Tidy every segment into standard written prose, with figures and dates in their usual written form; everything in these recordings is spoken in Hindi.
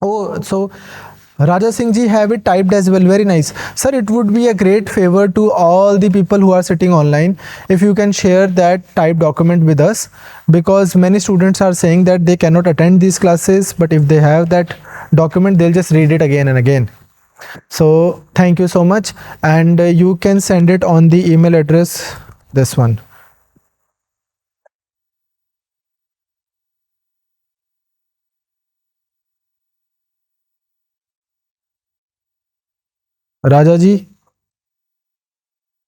Oh, so Raja Singh ji have it typed as well. Very nice. Sir, it would be a great favor to all the people who are sitting online if you can share that typed document with us, because many students are saying that they cannot attend these classes, but if they have that document, they'll just read it again and again. So thank you so much. And you can send it on the email address, this one. Raja ji,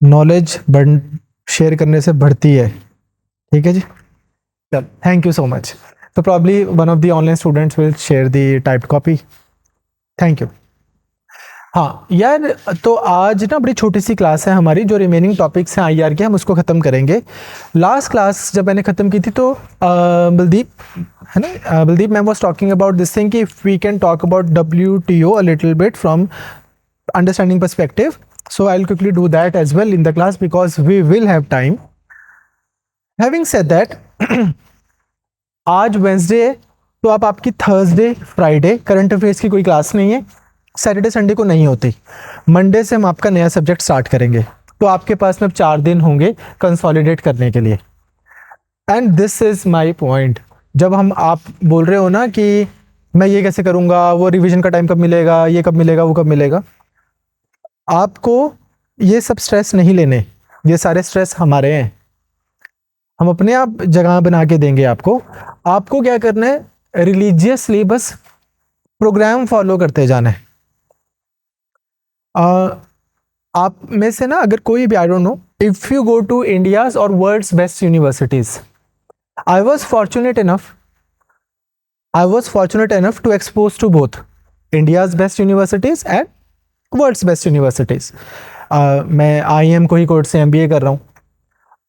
knowledge बढ़ शेयर करने से बढ़ती है, ठीक है जी. Thank you so much. So probably one of the online students will share the typed copy. Thank you. हाँ यार, तो आज ना बड़ी छोटी सी क्लास है हमारी. जो रिमेनिंग टॉपिक्स हैं आईआर के, हम उसको ख़त्म करेंगे. लास्ट क्लास जब मैंने ख़त्म की थी तो बलदीप है ना, Baldeep ma'am was talking about this thing कि if we can talk about WTO a little bit from understanding perspective. So I'll quickly do that as well in the class because we will have time. Having said that, आज वेंसडे है, तो अब आपकी थर्सडे फ्राइडे करंट अफेयर्स की कोई क्लास नहीं है. सैटरडे संडे को नहीं होती. मंडे से हम आपका नया सब्जेक्ट स्टार्ट करेंगे, तो आपके पास में अब 4 दिन होंगे कंसोलिडेट करने के लिए. And this is my point. जब हम आप बोल रहे हो ना कि मैं ये कैसे करूँगा, वो रिवीजन का टाइम कब मिलेगा, ये कब मिलेगा, वो कब मिलेगा, आपको ये सब स्ट्रेस नहीं लेने. ये सारे स्ट्रेस हमारे हैं, हम अपने आप जगह बना के देंगे आपको. आपको क्या करना है, रिलीजियसली बस प्रोग्राम फॉलो करते जाना है. आप में से ना अगर कोई भी, I don't know, if you go to India's और world's best universities, I was fortunate enough to expose to both India's best universities and world's best universities. मैं IIM कोझिकोड से MBA कर रहा हूँ,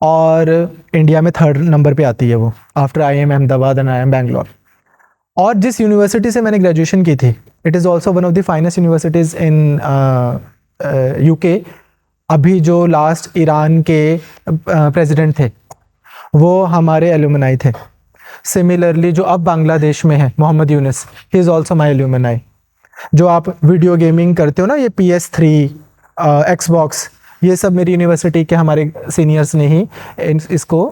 और इंडिया में 3rd नंबर पे आती है वो, after IIM Ahmedabad and IIM Bangalore. और जिस यूनिवर्सिटी से मैंने ग्रेजुएशन की थी, it is also one of the finest universities in UK. अभी जो लास्ट ईरान के प्रेसिडेंट थे, वो हमारे एलुमनाई थे. सिमिलरली जो अब बांग्लादेश में है, Mohammad Yunus, he is also my alumni. जो आप वीडियो गेमिंग करते हो ना, ये PS3, Xbox, ये सब मेरी यूनिवर्सिटी के हमारे सीनियर्स ने ही इसको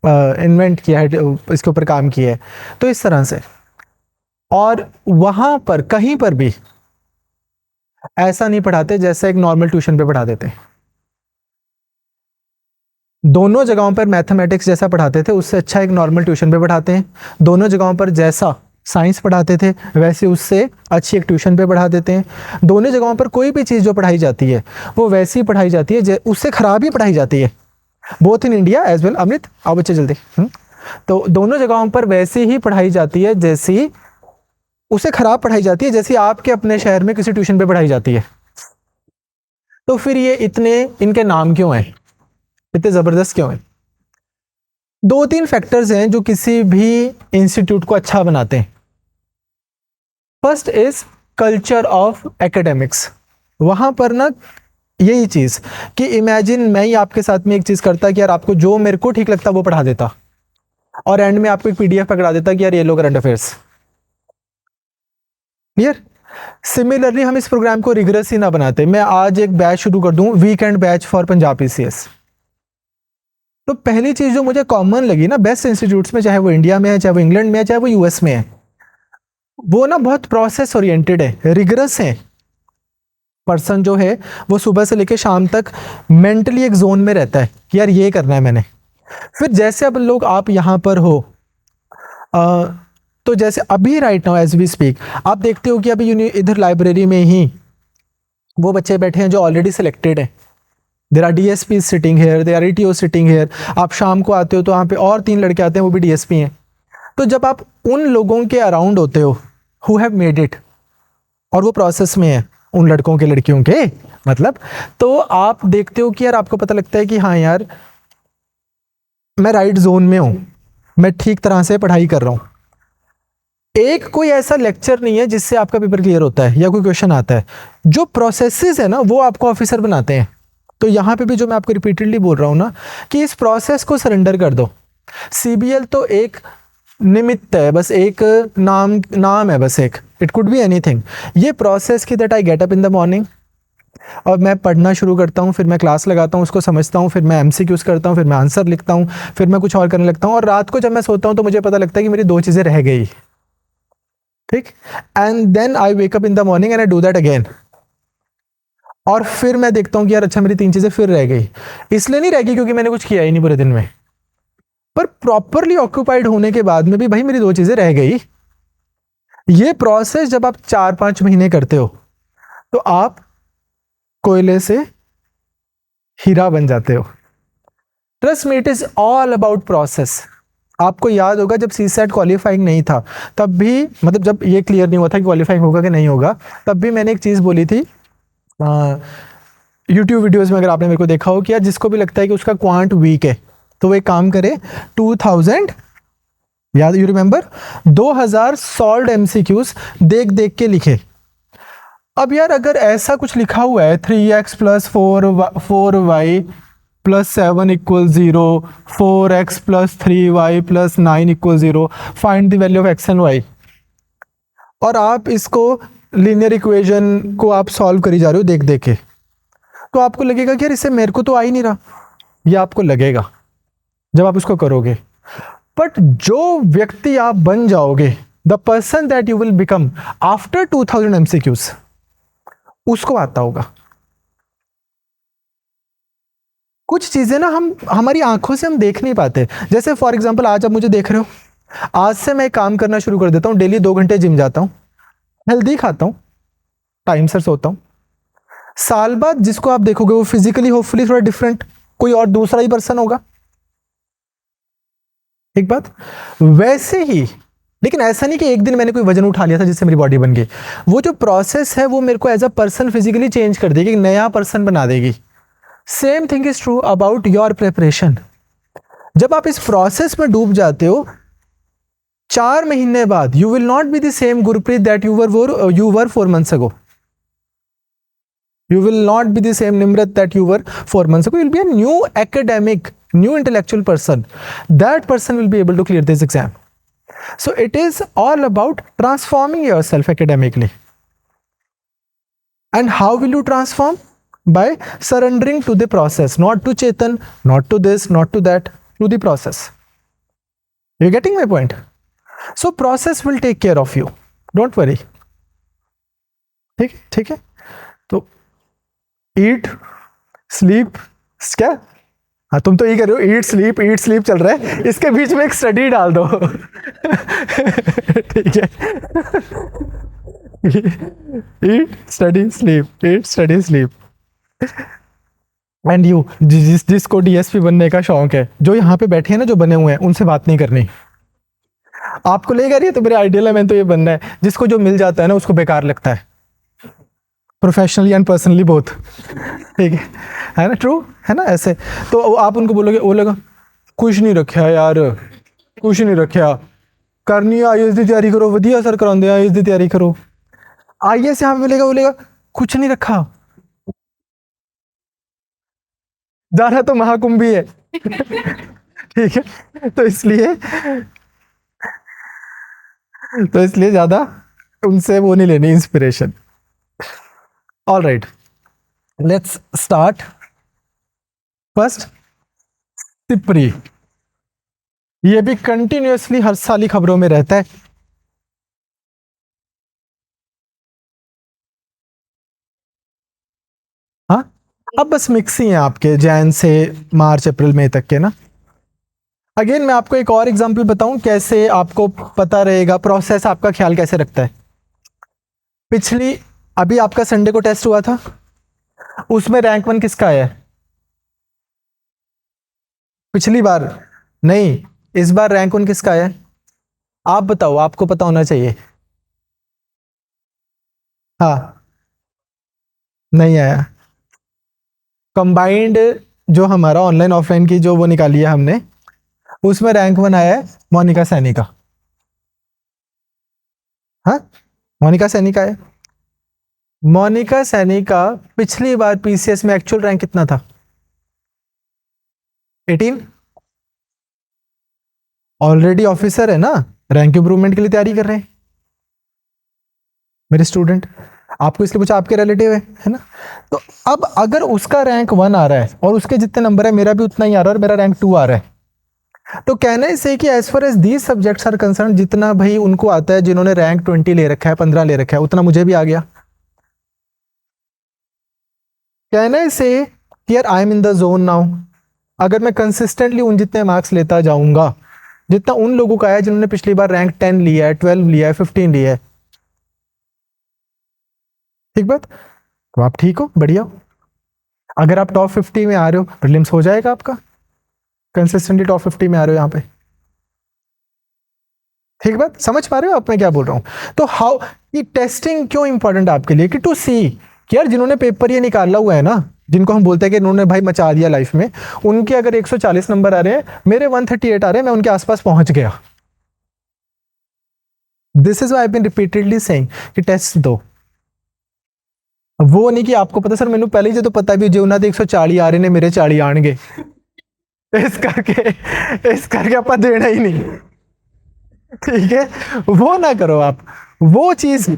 इन्वेंट किया है, इसके ऊपर काम किया है. तो इस तरह से, और वहाँ पर कहीं पर भी ऐसा नहीं पढ़ाते जैसे एक नॉर्मल ट्यूशन पे पढ़ा देते. दोनों जगहों पर मैथमेटिक्स जैसा पढ़ाते थे, उससे अच्छा एक नॉर्मल ट्यूशन पे पढ़ाते हैं. दोनों जगहों पर जैसा साइंस पढ़ाते थे, वैसे उससे अच्छी एक ट्यूशन पे पढ़ा देते हैं. दोनों जगहों पर कोई भी चीज़ जो पढ़ाई जाती है, वो वैसी ही पढ़ाई जाती है, उससे ख़राब ही पढ़ाई जाती है. Both in India as well. Amrit आओ बच्चे जल्दी. तो दोनों जगहों पर वैसी ही पढ़ाई जाती है जैसी, उससे ख़राब पढ़ाई जाती है जैसी आपके अपने शहर में किसी ट्यूशन पे पढ़ाई जाती है. तो फिर ये इतने, इनके नाम क्यों हैं, इतने ज़बरदस्त क्यों हैं? 2-3 फैक्टर्स हैं जो किसी भी इंस्टीट्यूट को अच्छा बनाते हैं. First is culture of academics. वहाँ पर ना यही चीज़ कि इमेजिन मैं ही आपके साथ में एक चीज़ करता कि यार आपको जो मेरे को ठीक लगता वो पढ़ा देता, और एंड में आपको एक PDF पकड़ा देता कि यार ये लो करंट अफेयर्स. क्लियर? सिमिलरली हम इस प्रोग्राम को रिगरस ही ना बनाते. मैं आज एक बैच शुरू कर दूं, weekend batch for Punjab PCS. तो पहली चीज़ जो मुझे कॉमन लगी ना बेस्ट इंस्टीट्यूट्स में, चाहे वो इंडिया में है, चाहे वो इंग्लैंड में है, चाहे वो US में है, वो ना बहुत प्रोसेस ओरिएंटेड है, रिगरस है. पर्सन जो है वो सुबह से लेकर शाम तक मेंटली एक जोन में रहता है कि यार ये करना है मैंने. फिर जैसे अब लोग आप यहाँ पर हो, तो जैसे अभी right now as we speak, आप देखते हो कि अभी इधर लाइब्रेरी में ही वो बच्चे बैठे हैं जो ऑलरेडी सिलेक्टेड हैं. There are DSP sitting here, there are ETO sitting here. आप शाम को आते हो तो वहाँ पे और 3 लड़के आते हैं, वो भी DSP हैं. तो जब आप उन लोगों के अराउंड होते हो हु हैव मेड इट, और वो प्रोसेस में है, उन लड़कों के लड़कियों के मतलब, तो आप देखते हो कि यार आपको पता लगता है कि हाँ यार मैं राइट जोन में हूँ, मैं ठीक तरह से पढ़ाई कर रहा हूँ. एक कोई ऐसा लेक्चर नहीं है जिससे आपका पेपर क्लियर होता है या कोई क्वेश्चन आता है. जो प्रोसेसेस है ना वो आपको ऑफिसर बनाते हैं. तो यहाँ पे भी जो मैं आपको रिपीटेडली बोल रहा हूँ ना कि इस प्रोसेस को सरेंडर कर दो. CBL तो एक निमित्त है, बस एक नाम है, बस एक, इट कुड बी एनीथिंग। ये प्रोसेस की that I get up in the morning और मैं पढ़ना शुरू करता हूँ, फिर मैं क्लास लगाता हूँ, उसको समझता हूँ, फिर मैं एमसीक्यूज करता हूँ, फिर मैं आंसर लिखता हूँ, फिर मैं कुछ और करने लगता हूँ, और रात को जब मैं सोता हूँ तो मुझे पता लगता है कि मेरी 2 चीज़ें रह गई, ठीक। And then I wake up in the morning and I do that again, और फिर मैं देखता हूँ कि यार अच्छा मेरी 3 चीज़ें फिर रह गई। इसलिए नहीं रह गई क्योंकि मैंने कुछ किया ही नहीं पूरे दिन में, पर प्रॉपरली ऑक्यूपाइड होने के बाद में भी भाई मेरी 2 चीज़ें रह गई। ये प्रोसेस जब आप 4-5 महीने करते हो तो आप कोयले से हीरा बन जाते हो। Trust me, it is all about process. आपको याद होगा जब सीसेट क्वालिफाइंग नहीं था तब भी, मतलब जब ये क्लियर नहीं हुआ था कि क्वालिफाइंग होगा कि नहीं होगा, तब भी मैंने एक चीज़ बोली थी यूट्यूब वीडियोस में, अगर आपने मेरे को देखा हो कि यार जिसको भी लगता है कि उसका क्वांट वीक है तो वो एक काम करे, 2000, याद, यू रिमेंबर, 2000 सॉल्व्ड एमसीक्यूज देख देख के लिखे। अब यार अगर ऐसा कुछ लिखा हुआ है 3x plus 4y plus 7 equal 0, 4x plus 3y plus 9 equal 0, find the value of x and y, और आप इसको लीनियर इक्वेशन को आप सॉल्व करी जा रहे हो देख देख के, तो आपको लगेगा कि यार इससे मेरे को तो आ ही नहीं रहा, ये आपको लगेगा जब आप उसको करोगे। बट जो व्यक्ति आप बन जाओगे, the person that you will become after 2000 MCQs, उसको आता होगा। कुछ चीजें ना हम हमारी आंखों से हम देख नहीं पाते, जैसे फॉर एग्जांपल आज आप मुझे देख रहे हो, आज से मैं काम करना शुरू कर देता हूँ, डेली 2 घंटे जिम जाता हूँ, हेल्दी खाता हूँ, टाइम से सोता हूँ। साल बाद जिसको आप देखोगे वो फिजिकली होपफुली थोड़ा डिफरेंट, कोई और दूसरा ही पर्सन होगा, एक बात। वैसे ही, लेकिन ऐसा नहीं कि एक दिन मैंने कोई वजन उठा लिया था जिससे मेरी बॉडी बन गई। वो जो प्रोसेस है वो मेरे को as a person physically change कर देगी, एक नया पर्सन बना देगी। Same thing is true about your preparation. जब आप इस प्रोसेस में डूब जाते हो, 4 महीने बाद you will not be the same Gurpreet that you were 4 months ago. You will not be the same Nimrat that you were 4 months ago. You'll be a new academic, new intellectual person. That person will be able to clear this exam. So it is all about transforming yourself academically. And how will you transform? By surrendering to the process, not to Chetan, not to this, not to that, to the process. You're getting my point? So process will take care of you. Don't worry. ठीक है। तो ईट स्लीप, क्या, हाँ तुम तो ये कर रहे हो, ईट स्लीप चल रहा है, इसके बीच में एक स्टडी डाल दो ठीक है ईट स्टडी स्लीप। एंड यू जिसको डीएसपी बनने का शौक है, जो यहाँ पे बैठे हैं ना, जो बने हुए हैं, उनसे बात नहीं करनी। आपको लगेगा ये तो मेरे आइडियल है, मैंने तो ये बनना है, जिसको जो मिल जाता है ना उसको बेकार लगता है, प्रोफेशनली एंड पर्सनली बोथ, ठीक है ना, ट्रू है ना, ऐसे। तो आप उनको बोलोगे, वो लोग कुछ नहीं रखा यार, कुछ नहीं रखा, करनी है आईएएस की तैयारी करो, वधिया सर कराते आईएएस की तैयारी करो। आईएएस यहाँ पे बोलेगा कुछ नहीं रखा, जाना तो महाकुंभ भी है ठीक है, तो इसलिए ज्यादा उनसे वो नहीं लेनी inspiration. All right, let's start. First, Sipri, ये भी कंटिन्यूअसली हर साल ही खबरों में रहता है। हाँ, अब बस मिक्स ही है आपके जैन से मार्च अप्रैल मई तक के ना। अगेन मैं आपको एक और एग्जांपल बताऊं कैसे आपको पता रहेगा प्रोसेस, आपका ख्याल कैसे रखता है। पिछली, अभी आपका संडे को टेस्ट हुआ था, उसमें रैंक 1 किसका आया है? पिछली बार नहीं, इस बार रैंक 1 किसका आया है? आप बताओ, आपको पता होना चाहिए। हाँ, नहीं आया। कंबाइंड जो हमारा ऑनलाइन ऑफलाइन की जो वो निकाली है हमने, उसमें रैंक 1 आया है मोनिका सैनी का। हाँ, मोनिका सैनी का है। मोनिका सैनी का पिछली बार पीसीएस में एक्चुअल रैंक कितना था? 18। ऑलरेडी ऑफिसर है ना, रैंक इंप्रूवमेंट के लिए तैयारी कर रहे हैं मेरे स्टूडेंट। आपको इसलिए पूछा, आपके रिलेटिव है ना। तो अब अगर उसका रैंक 1 आ रहा है और उसके जितने नंबर है मेरा भी उतना ही आ रहा है और मेरा रैंक 2 आ रहा है, तो कहना इसे कि as far as these subjects are concern, जितना भाई उनको आता है, जिन्होंने रैंक 20 ले रखा है, 15 ले रखा है, उतना मुझे भी आ गया। कहना इसे कि यार I am in the zone now. अगर मैं कंसिस्टेंटली उन जितने मार्क्स लेता जाऊंगा जितना उन लोगों का है जिन्होंने पिछली बार रैंक 10 लिया है, 12 लिया है, 15 लिया है, ठीक बात, तो आप ठीक हो, बढ़िया हो। अगर आप टॉप 50 में आ रहे हो, प्रीलिम्स हो जाएगा आपका, कंसिस्टेंटली टॉप 50 में आ रहे हो यहाँ पे, ठीक बात, समझ पा रहे हो आप मैं क्या बोल रहा हूँ। तो हाउ, ये टेस्टिंग क्यों इंपॉर्टेंट आपके लिए, कि टू सी कि यार जिन्होंने पेपर ये निकाला हुआ है ना, जिनको हम बोलते हैं कि इन्होंने भाई मचा दिया लाइफ में, उनके अगर 140 नंबर आ रहे हैं, मेरे 138 आ रहे हैं, मैं उनके आसपास पहुंच गया। This is I been repeatedly saying कि टेस्ट दो। वो नहीं कि आपको पता सर मैंने पहले ही तो पता भी जो उन्होंने 140 आ रहे ने मेरे 40 आएंगे, इस करके आप देना ही नहीं, ठीक है, वो ना करो आप। वो चीज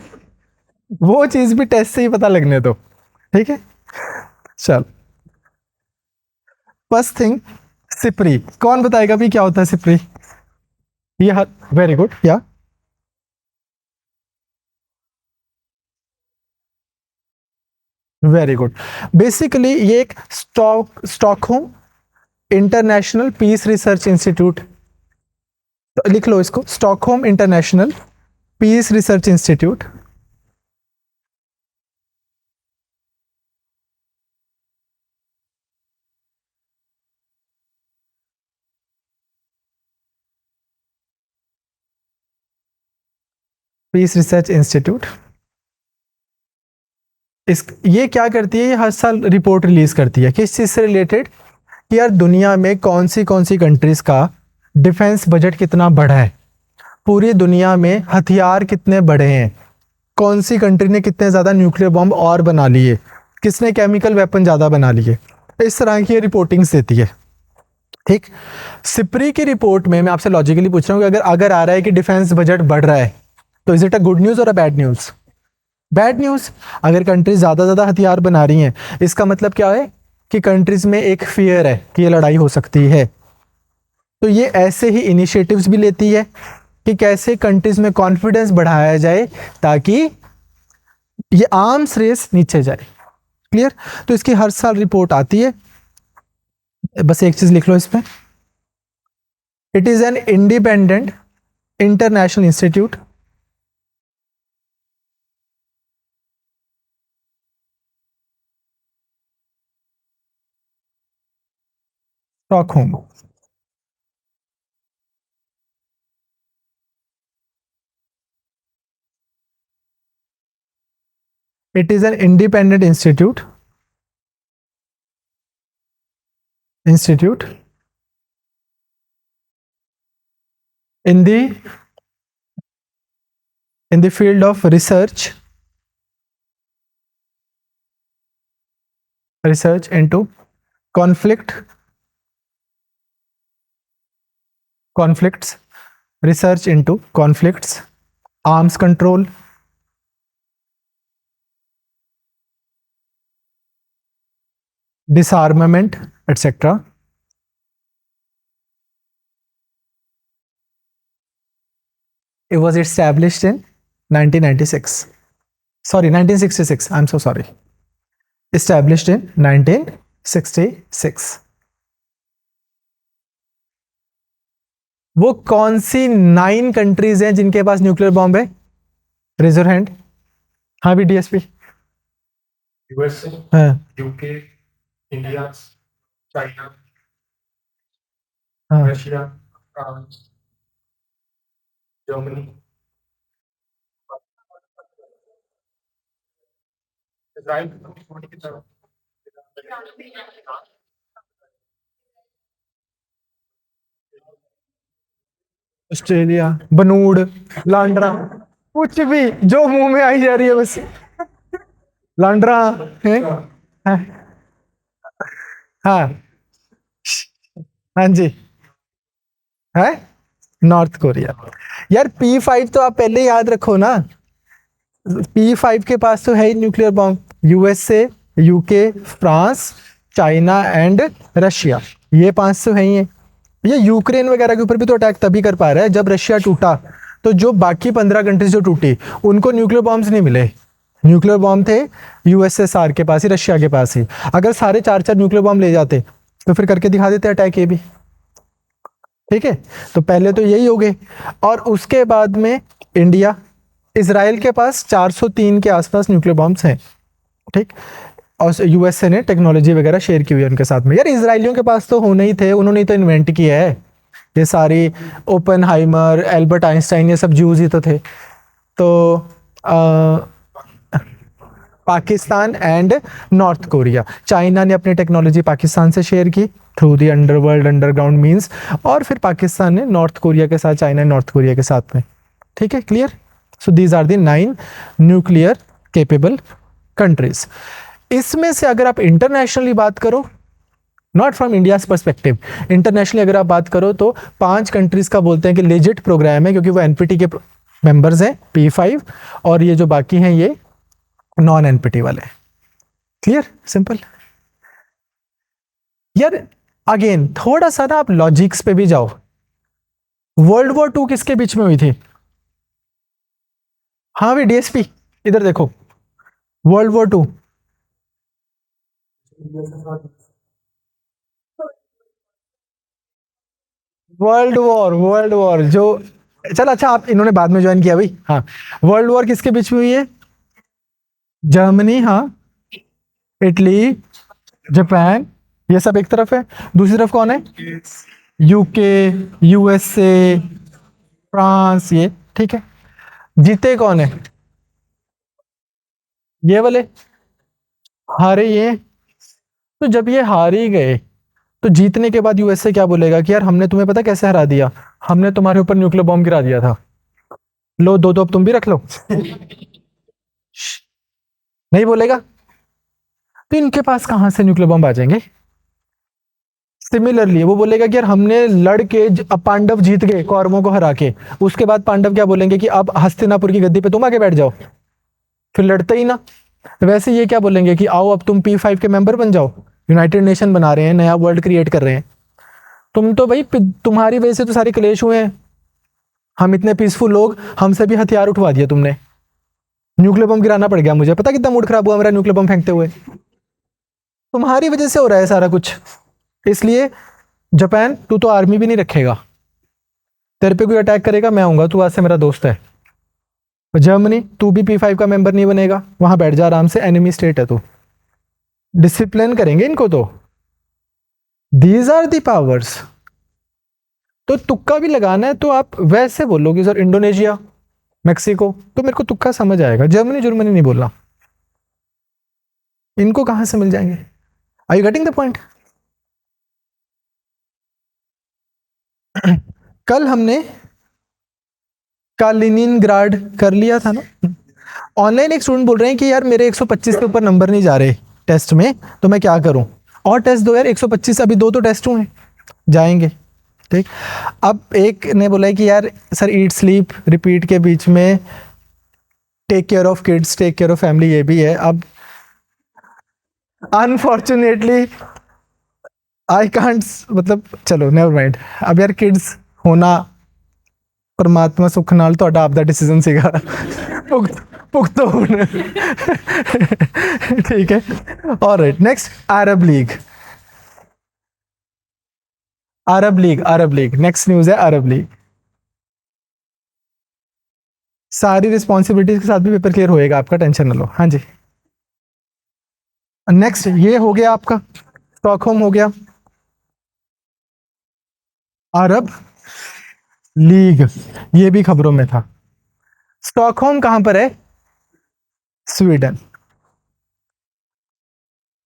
वो चीज भी टेस्ट से ही पता लगने दो, ठीक है। चल, फर्स्ट थिंग, सिपरी। कौन बताएगा भी क्या होता है सिपरी? ये वेरी गुड, या वेरी गुड। बेसिकली ये एक Stockholm International Peace Research Institute, तो लिख लो इसको, Stockholm International Peace Research Institute. Peace Research Institute, इस ये क्या करती है, ये हर साल रिपोर्ट रिलीज करती है किस चीज से रिलेटेड, कि यार दुनिया में कौन सी कंट्रीज का डिफेंस बजट कितना बढ़ा है, पूरी दुनिया में हथियार कितने बढ़े हैं, कौन सी कंट्री ने कितने ज्यादा न्यूक्लियर बॉम्ब और बना लिए, किसने केमिकल वेपन ज्यादा बना लिए, इस तरह की रिपोर्टिंग्स देती है, ठीक। सिप्री की रिपोर्ट में मैं आपसे लॉजिकली पूछ रहा हूँ कि अगर अगर आ रहा है कि डिफेंस बजट बढ़ रहा है, तो is it a good news or a bad news? Bad news. अगर कंट्रीज ज्यादा ज्यादा हथियार बना रही हैं, इसका मतलब क्या है कि कंट्रीज में एक फियर है कि ये लड़ाई हो सकती है। तो ये ऐसे ही इनिशिएटिव्स भी लेती है कि कैसे कंट्रीज में कॉन्फिडेंस बढ़ाया जाए ताकि ये आर्म्स रेस नीचे जाए, क्लियर। तो इसकी हर साल रिपोर्ट आती है, बस एक चीज लिख लो इसमें, it is an independent international institute, Stockholm. It is an independent institute in the field of research into conflict conflicts, research into conflicts, arms control, disarmament, etc. It was established in 1996. Sorry, 1966. I'm so sorry. Established in 1966. वो कौन सी 9 कंट्रीज हैं जिनके पास न्यूक्लियर बॉम्ब है? Raise your hand. हाँ भी डीएसपी। यूएसए, हाँ यूके, इंडिया, चाइना, हाँ, रशिया, फ्रांस, जर्मनी, इजराइल की तरफ, ऑस्ट्रेलिया, बनूड़, लांडरा, कुछ भी जो मुंह में आई जा रही है बस, लांडरा है। हाँ हाँ हाँ जी, है नॉर्थ कोरिया। यार P5 तो आप पहले याद रखो ना, P5 के पास तो है ही nuclear bomb. USA, UK, France, China and Russia, ये 5 तो है ही है। ये यूक्रेन वगैरह के ऊपर भी तो अटैक तभी कर पा रहा है जब रशिया टूटा, तो जो बाकी 15 कंट्रीज जो टूटी उनको न्यूक्लियर बॉम्ब्स नहीं मिले। न्यूक्लियर बॉम्ब थे यूएसएसआर के पास ही, रशिया के पास ही। अगर सारे 4-4 न्यूक्लियर बॉम्ब ले जाते तो फिर करके दिखा देते अटैक ये भी। ठीक है, तो पहले तो यही हो गए। और उसके बाद में इंडिया, इजराइल के पास 403 के आसपास न्यूक्लियर बॉम्ब्स हैं। ठीक, और यूएसए ने टेक्नोलॉजी वगैरह शेयर की हुई है उनके साथ में। यार इसराइलियों के पास तो होने ही थे, उन्होंने ही तो इन्वेंट किया है ये सारी। ओपनहाइमर, एल्बर्ट आइंस्टाइन, ये सब ज्यूज ही तो थे। तो Pakistan and north Korea, China ने अपनी टेक्नोलॉजी पाकिस्तान से शेयर की through the underworld, underground means, और फिर पाकिस्तान ने नॉर्थ कोरिया के साथ, चाइना ने नॉर्थ कोरिया के साथ में। ठीक है, clear. So these are the 9 nuclear capable countries. इसमें से अगर आप इंटरनेशनली बात करो, not from India perspective, internationally अगर आप बात करो तो 5 कंट्रीज का बोलते हैं कि लेजिट प्रोग्राम है, क्योंकि वो एनपीटी के मेंबर्स हैं P5, और ये जो बाकी हैं ये नॉन एनपीटी वाले। Clear, simple. यार अगेन थोड़ा सा ना आप लॉजिक्स पे भी जाओ। वर्ल्ड वॉर 2 किसके बीच में हुई थी? हाँ भी डीएसपी, इधर देखो, वर्ल्ड वॉर 2 वर्ल्ड वॉर जो, चल अच्छा आप इन्होंने बाद में ज्वाइन किया भाई। हाँ, वर्ल्ड वॉर किसके बीच में हुई है? जर्मनी, हाँ, इटली, जापान, ये सब एक तरफ है। दूसरी तरफ कौन है? यूके, यूएसए, फ्रांस, ये। ठीक है, जीते कौन है? ये वाले हारे ये। तो जब ये हार ही गए तो जीतने के बाद यूएसए क्या बोलेगा कि यार हमने तुम्हें पता कैसे हरा दिया, हमने तुम्हारे ऊपर न्यूक्लियर बॉम्ब गिरा दिया था, लो दो अब तुम भी रख लो। नहीं बोलेगा। तो इनके पास कहां से न्यूक्लियर बॉम्ब आ जाएंगे? सिमिलरली वो बोलेगा कि यार हमने लड़ के पांडव जीत गए कौरवों को हरा के, उसके बाद पांडव क्या बोलेंगे कि अब हस्तिनापुर की गद्दी पे तुम आके बैठ जाओ, फिर लड़ते ही ना। वैसे ये क्या बोलेंगे कि आओ अब तुम P5 के मेंबर बन जाओ, यूनाइटेड नेशन बना रहे हैं, नया वर्ल्ड क्रिएट कर रहे हैं। तुम तो भाई तुम्हारी वजह से तो सारे क्लेश हुए हैं, हम इतने पीसफुल लोग, हमसे भी हथियार उठवा दिया तुमने, न्यूक्लियर बम गिराना पड़ गया मुझे, पता कितना मूड खराब हुआ मेरा न्यूक्लियर बम फेंकते हुए। तुम्हारी वजह से हो रहा है सारा कुछ। इसलिए जापान, तू तो आर्मी भी नहीं रखेगा, तेरे पे कोई अटैक करेगा मैं आऊंगा, तू आज से मेरा दोस्त है। जर्मनी, तू भी P5 का मेंबर नहीं बनेगा, वहां बैठ जा आराम से, एनिमी स्टेट है तू। डिसिप्लिन करेंगे इनको तो। These are the powers. तो तुक्का भी लगाना है तो आप वैसे बोलोगे सर इंडोनेशिया, मेक्सिको, तो मेरे को तुक्का समझ आएगा। जर्मनी जर्मनी नहीं बोलना, इनको कहां से मिल जाएंगे? Are you getting the point? कल हमने कालिनिनग्राड कर लिया था ना। ऑनलाइन एक स्टूडेंट बोल रहे हैं कि यार मेरे 125 के ऊपर नंबर नहीं जा रहे टेस्ट में, तो मैं क्या करूं? और टेस्ट दो यार, 125, अभी 2 तो टेस्ट हुए, जाएंगे। ठीक, अब एक ने बोला है कि यार सर ईट स्लीप रिपीट के बीच में take care of kids, take care of family, ये भी है। अब अनफॉर्चुनेटली आई कांट, मतलब चलो नेवर माइंड। अब यार किड्स होना परमात्मा सुख नाल ਤੁਹਾਡਾ ਆਪਦਾ डिसीजन ਸੀਗਾ, ਭੁਗਤੋ ਹੁਣ। ठीक है, ऑलराइट। नेक्स्ट अरब लीग, अरब लीग नेक्स्ट न्यूज है, अरब लीग। सारी रिस्पॉन्सिबिलिटीज के साथ भी पेपर क्लियर होएगा आपका, टेंशन न लो। हाँ जी, नेक्स्ट ये हो गया आपका, स्टॉकहोम हो गया। अरब लीग, ये भी खबरों में था। स्टॉकहोम कहां पर है? स्वीडन।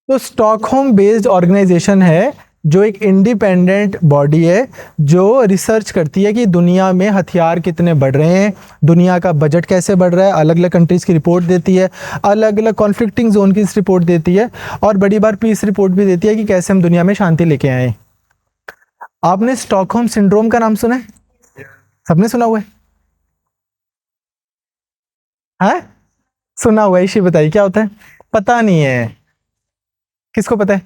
तो स्टॉकहोम बेस्ड ऑर्गेनाइजेशन है जो एक इंडिपेंडेंट बॉडी है जो रिसर्च करती है कि दुनिया में हथियार कितने बढ़ रहे हैं, दुनिया का बजट कैसे बढ़ रहा है, अलग अलग कंट्रीज की रिपोर्ट देती है, अलग अलग कॉन्फ्लिक्टिंग जोन की रिपोर्ट देती है, और बड़ी बार पीस रिपोर्ट भी देती है कि कैसे हम दुनिया में शांति लेके आए। आपने स्टॉकहोम सिंड्रोम का नाम सुना है? सबने सुना हुआ है? सुना हुआ है, इसी बताइए क्या होता है? पता नहीं है, किसको पता है?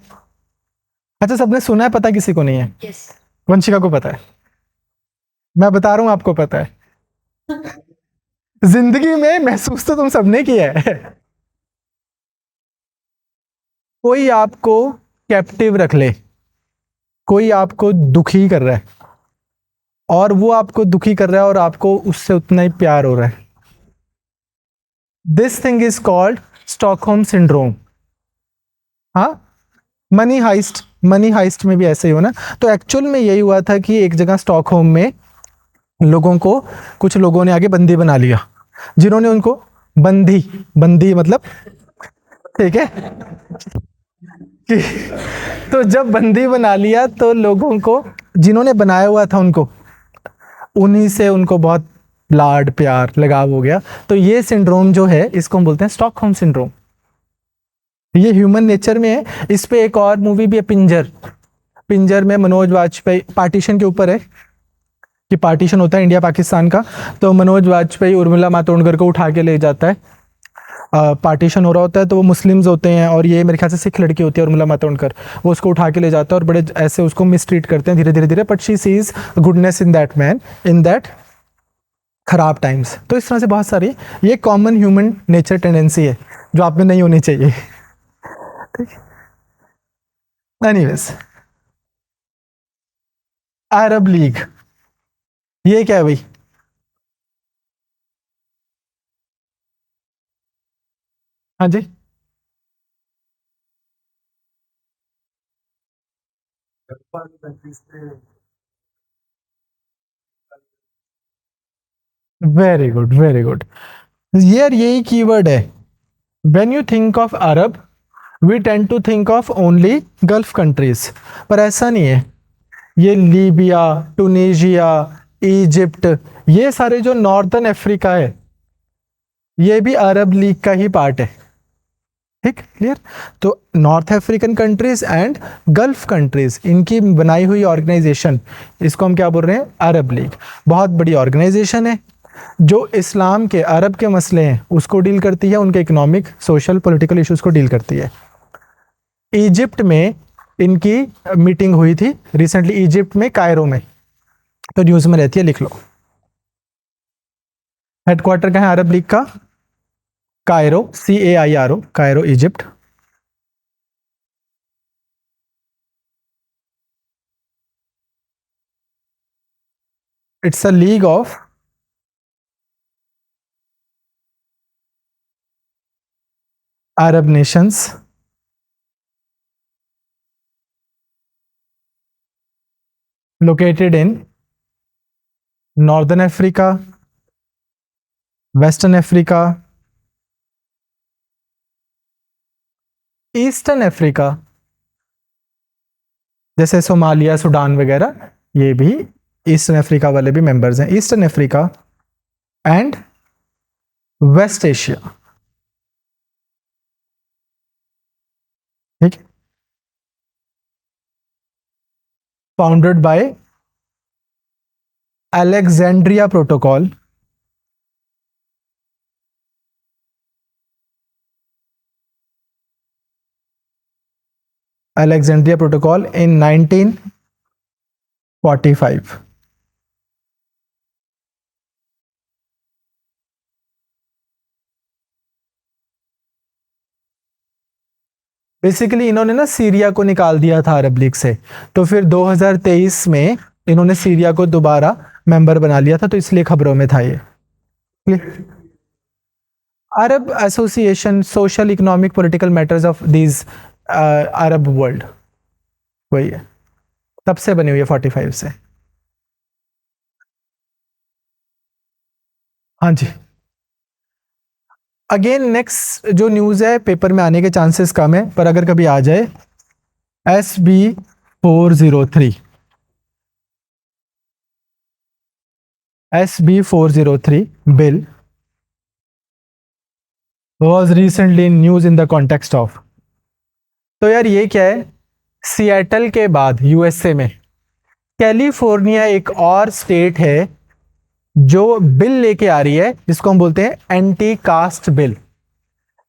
अच्छा, सबने सुना है, पता किसी को नहीं है? यस। वंशिका को पता है, मैं बता रहा हूं आपको पता है। जिंदगी में महसूस तो तुम सबने किया है। कोई आपको कैप्टिव रख ले, कोई आपको दुखी कर रहा है, और वो आपको दुखी कर रहा है और आपको उससे उतना ही प्यार हो रहा है। This thing is called Stockholm syndrome. हाँ, मनी हाइस्ट, मनी हाइस्ट में भी ऐसे ही हो ना। तो एक्चुअल में यही हुआ था कि एक जगह स्टॉकहोम में लोगों को, कुछ लोगों ने आगे बंदी बना लिया, जिन्होंने उनको बंदी, बंदी मतलब, ठीक है कि तो जब बंदी बना लिया तो लोगों को, जिन्होंने बनाया हुआ था उनको, उन्हीं से उनको बहुत लाड प्यार लगाव हो गया। तो ये सिंड्रोम जो है, इसको हम बोलते हैं स्टॉकहोम सिंड्रोम। ये ह्यूमन नेचर में है। इस पे एक और मूवी भी है, पिंजर। पिंजर में मनोज वाजपेयी, पार्टीशन के ऊपर है कि पार्टीशन होता है इंडिया पाकिस्तान का, तो मनोज वाजपेयी उर्मिला मातोंडकर को उठा के ले जाता है। पार्टीशन हो रहा होता है, तो वो मुस्लिम्स होते हैं और ये मेरे ख्याल से सिख लड़की होती है उर्मिला मातोंडकर, वो उसको उठा के ले जाता है और बड़े ऐसे उसको मिसट्रीट करते हैं धीरे धीरे धीरे, but she sees goodness in that man in that खराब टाइम्स। तो इस तरह से बहुत सारी, ये कॉमन ह्यूमन नेचर टेंडेंसी है जो आप में नहीं होनी चाहिए। एनीवेज, अरब लीग, ये क्या है भाई? हाँ जी, वेरी गुड वेरी गुड। यार यही कीवर्ड है, when you think of Arab we tend to think of only Gulf countries, पर ऐसा नहीं है। ये लीबिया, टूनिशिया, इजिप्ट, ये सारे जो नॉर्दर्न अफ्रीका है, ये भी अरब लीग का ही पार्ट है। ठीक, क्लियर? तो north African countries and gulf countries, इनकी बनाई हुई ऑर्गेनाइजेशन, इसको हम क्या बोल रहे हैं? अरब लीग। बहुत बड़ी ऑर्गेनाइजेशन है जो इस्लाम के, अरब के मसले हैं उसको डील करती है, उनके इकोनॉमिक सोशल पॉलिटिकल इश्यूज को डील करती है। इजिप्ट में इनकी मीटिंग हुई थी रिसेंटली, इजिप्ट में कायरो में, तो न्यूज़ में रहती है, लिख लो। हेडक्वार्टर कहाँ है अरब लीग का? Cairo, CAIRO, Cairo, Egypt. It's a league of Arab nations located in Northern Africa, Western Africa, eastern Africa, जैसे सोमालिया, सूडान वगैरह, ये भी ईस्टर्न अफ्रीका वाले भी मेंबर्स हैं। Eastern Africa and west Asia, ठीक, founded by Alexandria protocol, Alexandria protocol in 1945। Basically इन्होंने ना सीरिया को निकाल दिया था अरब लीग से, तो फिर 2023 में इन्होंने सीरिया को दोबारा मेंबर बना लिया था, तो इसलिए खबरों में था ये। Arab association, social economic political matters of these Arab world, वही है, तब से बनी हुई है 45 से। हाँ जी, अगेन नेक्स्ट जो न्यूज़ है पेपर में आने के चांसेस कम है, पर अगर कभी आ जाए, SB 403, SB 403 bill was recently in news in the context of, तो यार ये क्या है? सिएटल के बाद USA में कैलिफोर्निया एक और स्टेट है जो बिल लेके आ रही है जिसको हम बोलते हैं एंटी कास्ट बिल,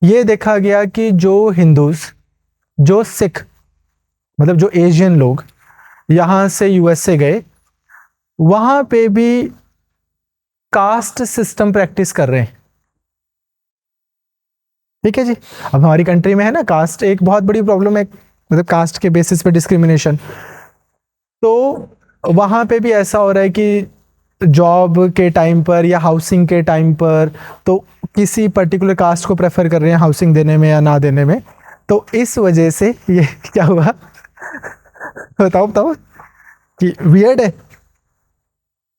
ये देखा गया कि जो हिंदूज, जो सिख, मतलब जो एशियन लोग यहां से यूएस से गए, वहां पे भी कास्ट सिस्टम प्रैक्टिस कर रहे हैं। ठीक है जी। अब हमारी कंट्री में है ना, कास्ट एक बहुत बड़ी प्रॉब्लम है, मतलब कास्ट के बेसिस पे डिस्क्रिमिनेशन। तो वहां पे भी ऐसा हो रहा है कि जॉब के टाइम पर या हाउसिंग के टाइम पर तो किसी पर्टिकुलर कास्ट को प्रेफर कर रहे हैं हाउसिंग देने में या ना देने में। तो इस वजह से ये क्या हुआ बताओ बताओ कि वियर्ड है।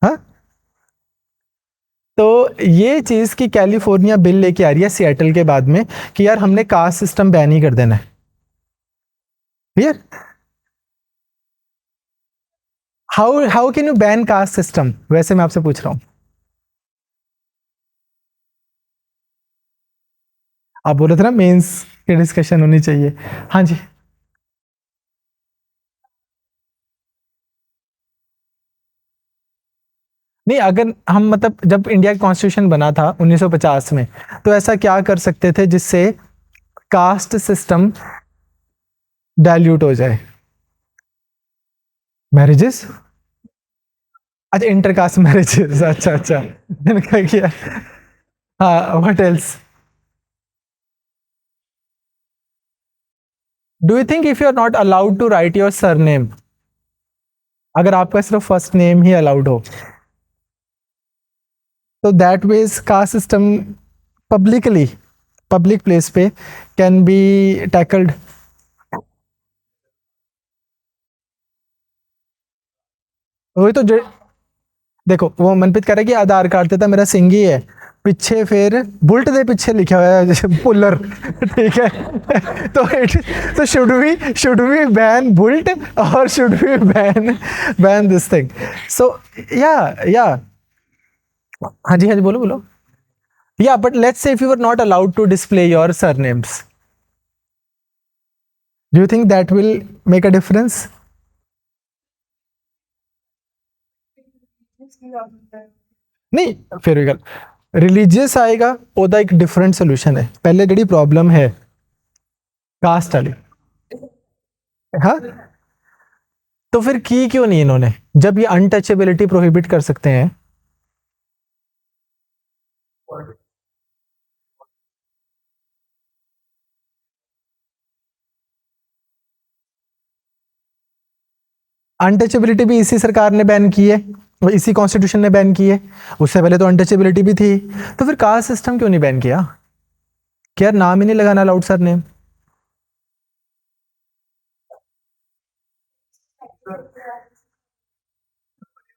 हाँ, तो ये चीज की कैलिफोर्निया बिल लेके आ रही है सिएटल के बाद में कि यार हमने कास्ट सिस्टम बैन ही कर देना है। Clear? How can you ban caste system, वैसे मैं आपसे पूछ रहा हूं। आप बोल रहे थे ना मेंस की डिस्कशन होनी चाहिए। हाँ जी। नहीं, अगर हम मतलब जब इंडिया का कॉन्स्टिट्यूशन बना था 1950 में, तो ऐसा क्या कर सकते थे जिससे कास्ट सिस्टम डाइल्यूट हो जाए? मैरिजेस? अच्छा, इंटरकास्ट मैरिजेस, अच्छा अच्छा, मैंने कहा किया। हाँ, what else? Do you think if you are not allowed to write your surname, अगर आपका सिर्फ फर्स्ट नेम ही अलाउड हो, तो that ways caste system publicly, public place पे कैन बी टैकल्ड? वही तो देखो, वो मनप्रीत कह रहा है कि आधार कार्ड देता मेरा सिंगी है, पीछे फिर बुल्ट दे पीछे लिखा हुआ है जैसे पुलर ठीक है तो शुड वी बैन बुल्ट or should we ban this thing? So yeah हाँ जी, हाँ जी, बोलो बोलो। Yeah but let's say if you are not allowed to display your surnames, do you think that will make a difference? नहीं, फिर भी रिलीजियस आएगा, ਉਹਦਾ एक डिफरेंट सोल्यूशन है। पहले ਜਿਹੜੀ प्रॉब्लम है कास्ट वाली, हाँ, तो फिर की क्यों नहीं इन्होंने, जब ये अनटचेबिलिटी प्रोहिबिट कर सकते हैं? अनटचेबिलिटी भी इसी सरकार ने बैन की है, वो इसी कॉन्स्टिट्यूशन ने बैन की है। उससे पहले तो अनटचेबिलिटी भी थी, तो फिर कास्ट सिस्टम क्यों नहीं बैन किया? क्या नाम ही नहीं लगाना अलाउड सर नेम?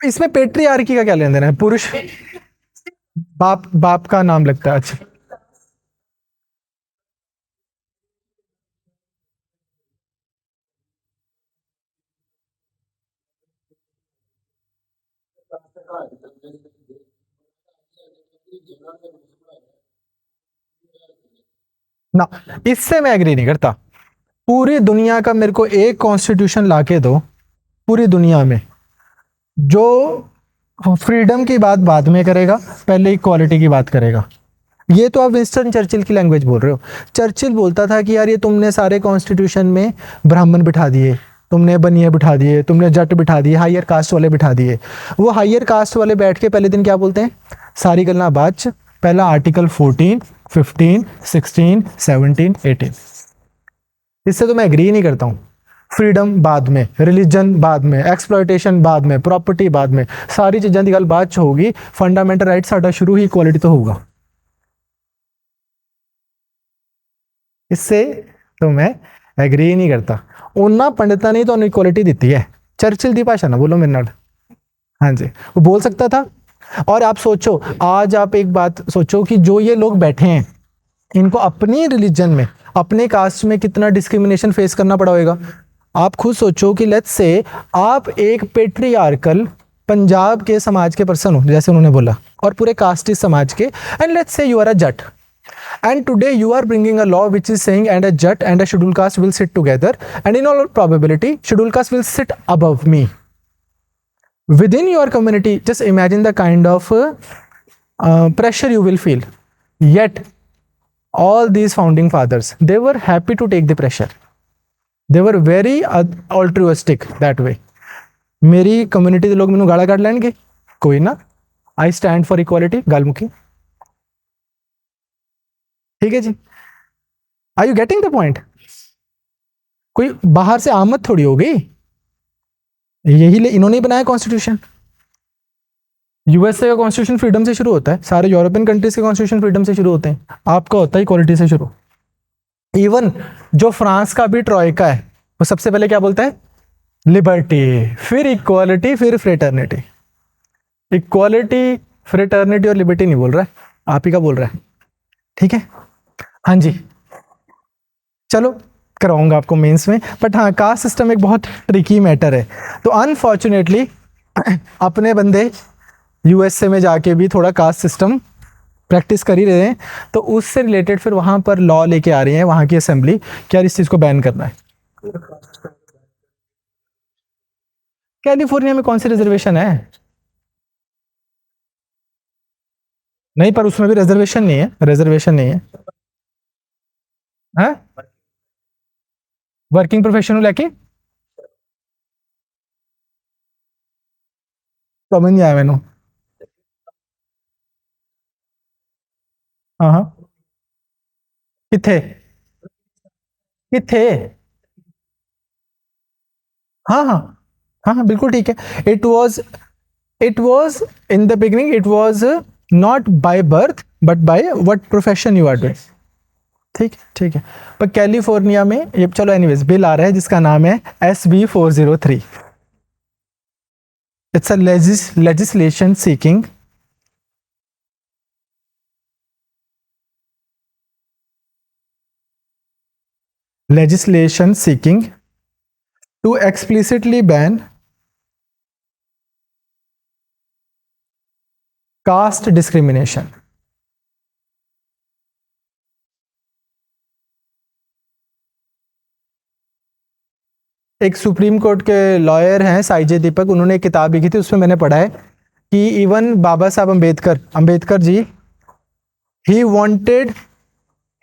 इसमें पेट्रियार्की का क्या लेन देना है? पुरुष बाप बाप का नाम लगता है, अच्छा। ना, इससे मैं एग्री नहीं करता। पूरी दुनिया का मेरे को एक कॉन्स्टिट्यूशन लाके दो, पूरी दुनिया में, जो फ्रीडम की बात बाद में करेगा, पहले इक्वालिटी की बात करेगा। ये तो आप विंस्टन चर्चिल की लैंग्वेज बोल रहे हो। चर्चिल बोलता था कि यार ये तुमने सारे कॉन्स्टिट्यूशन में ब्राह्मण बिठा दिए, तुमने बनिए बिठा दिए, तुमने जट बिठा दिए, हायर कास्ट वाले बिठा दिए। वो हायर कास्ट वाले बैठ के पहले दिन क्या बोलते हैं, सारी गल्ला बाद च, पहला आर्टिकल 14, 15, 16, 17, 18। इससे तो मैं एग्री नहीं करता हूँ। फ्रीडम बाद में, रिलीजन बाद में, एक्सप्लॉयटेशन बाद में, प्रॉपर्टी बाद में, सारी चीज़ों की गल बाद च होगी। फंडामेंटल राइट साडा शुरू ही इक्वालिटी तो होगा। इससे तो मैं एग्री नहीं करता। ਉਹਨਾਂ पंडिता ने तो इक्वालिटी दी है। चर्चिल की भाषा ना बोलो मेरे नाल। हाँ जी, वो बोल सकता था। और आप सोचो, आज आप एक बात सोचो कि जो ये लोग बैठे हैं, इनको अपनी रिलीजन में, अपने कास्ट में कितना डिस्क्रिमिनेशन फेस करना पड़ा होगा। आप खुद सोचो कि लेट्स से आप एक पेट्रियार्कल पंजाब के समाज के पर्सन हो, जैसे उन्होंने बोला, और पूरे कास्टिस्ट समाज के, and let's say you are a Jat, and today you are bringing a law which is saying and a jat and a scheduled caste will sit together, and in all probability scheduled caste will sit above me. within your community, just imagine the kind of pressure you will feel. Yet all these founding fathers, they were happy to take the pressure. They were very altruistic that way. मेरी कम्युनिटी के लोग मैनू गाला कढ़ लैणगे, कोई ना, आई स्टैंड फॉर इक्वालिटी, गल मुकी। ठीक है जी, are you getting the point? कोई बाहर से आमद थोड़ी हो गई, यही इन्होंने ही बनाया कॉन्स्टिट्यूशन। यूएसए का कॉन्स्टिट्यूशन फ्रीडम से शुरू होता है, सारे यूरोपियन कंट्रीज के कॉन्स्टिट्यूशन फ्रीडम से शुरू होते हैं, आपका होता है इक्वालिटी से शुरू। इवन जो फ्रांस का भी ट्रॉयका है, वो सबसे पहले क्या बोलता है? लिबर्टी, फिर इक्वालिटी, फिर फ्रेटर्निटी। इक्वालिटी, फ्रेटर्निटी और लिबर्टी नहीं बोल रहा है, आप ही का बोल रहा है। ठीक है, हाँ जी, चलो कराऊंगा आपको मेंस में, बट हाँ, कास्ट सिस्टम एक बहुत ट्रिकी मैटर है। तो अनफॉर्चुनेटली अपने बंदे यूएसए में जाके भी थोड़ा कास्ट सिस्टम प्रैक्टिस कर ही रहे हैं, तो उससे रिलेटेड फिर वहाँ पर लॉ लेके आ रही है वहाँ की असेंबली कि यार इस चीज़ को बैन करना है। कैलिफोर्निया में कौन सी रिजर्वेशन है? नहीं, पर उसमें भी रिजर्वेशन नहीं है, रिजर्वेशन नहीं है। हाँ, वर्किंग प्रोफेशन लेके समझ नहीं आया मैनू। हाँ हाँ, किथे किथे? हाँ हाँ हाँ हाँ, बिल्कुल ठीक है। It was in the beginning, it was not by birth but by what profession you are doing. ठीक है, पर कैलिफोर्निया में ये, चलो एनीवेज, बिल आ रहा है जिसका नाम है SB 403। It's a legislation seeking to explicitly ban caste discrimination. एक सुप्रीम कोर्ट के लॉयर हैं साइजे दीपक, उन्होंने एक किताब लिखी थी, उसमें मैंने पढ़ा है कि इवन बाबा साहब Ambedkar ji, he wanted,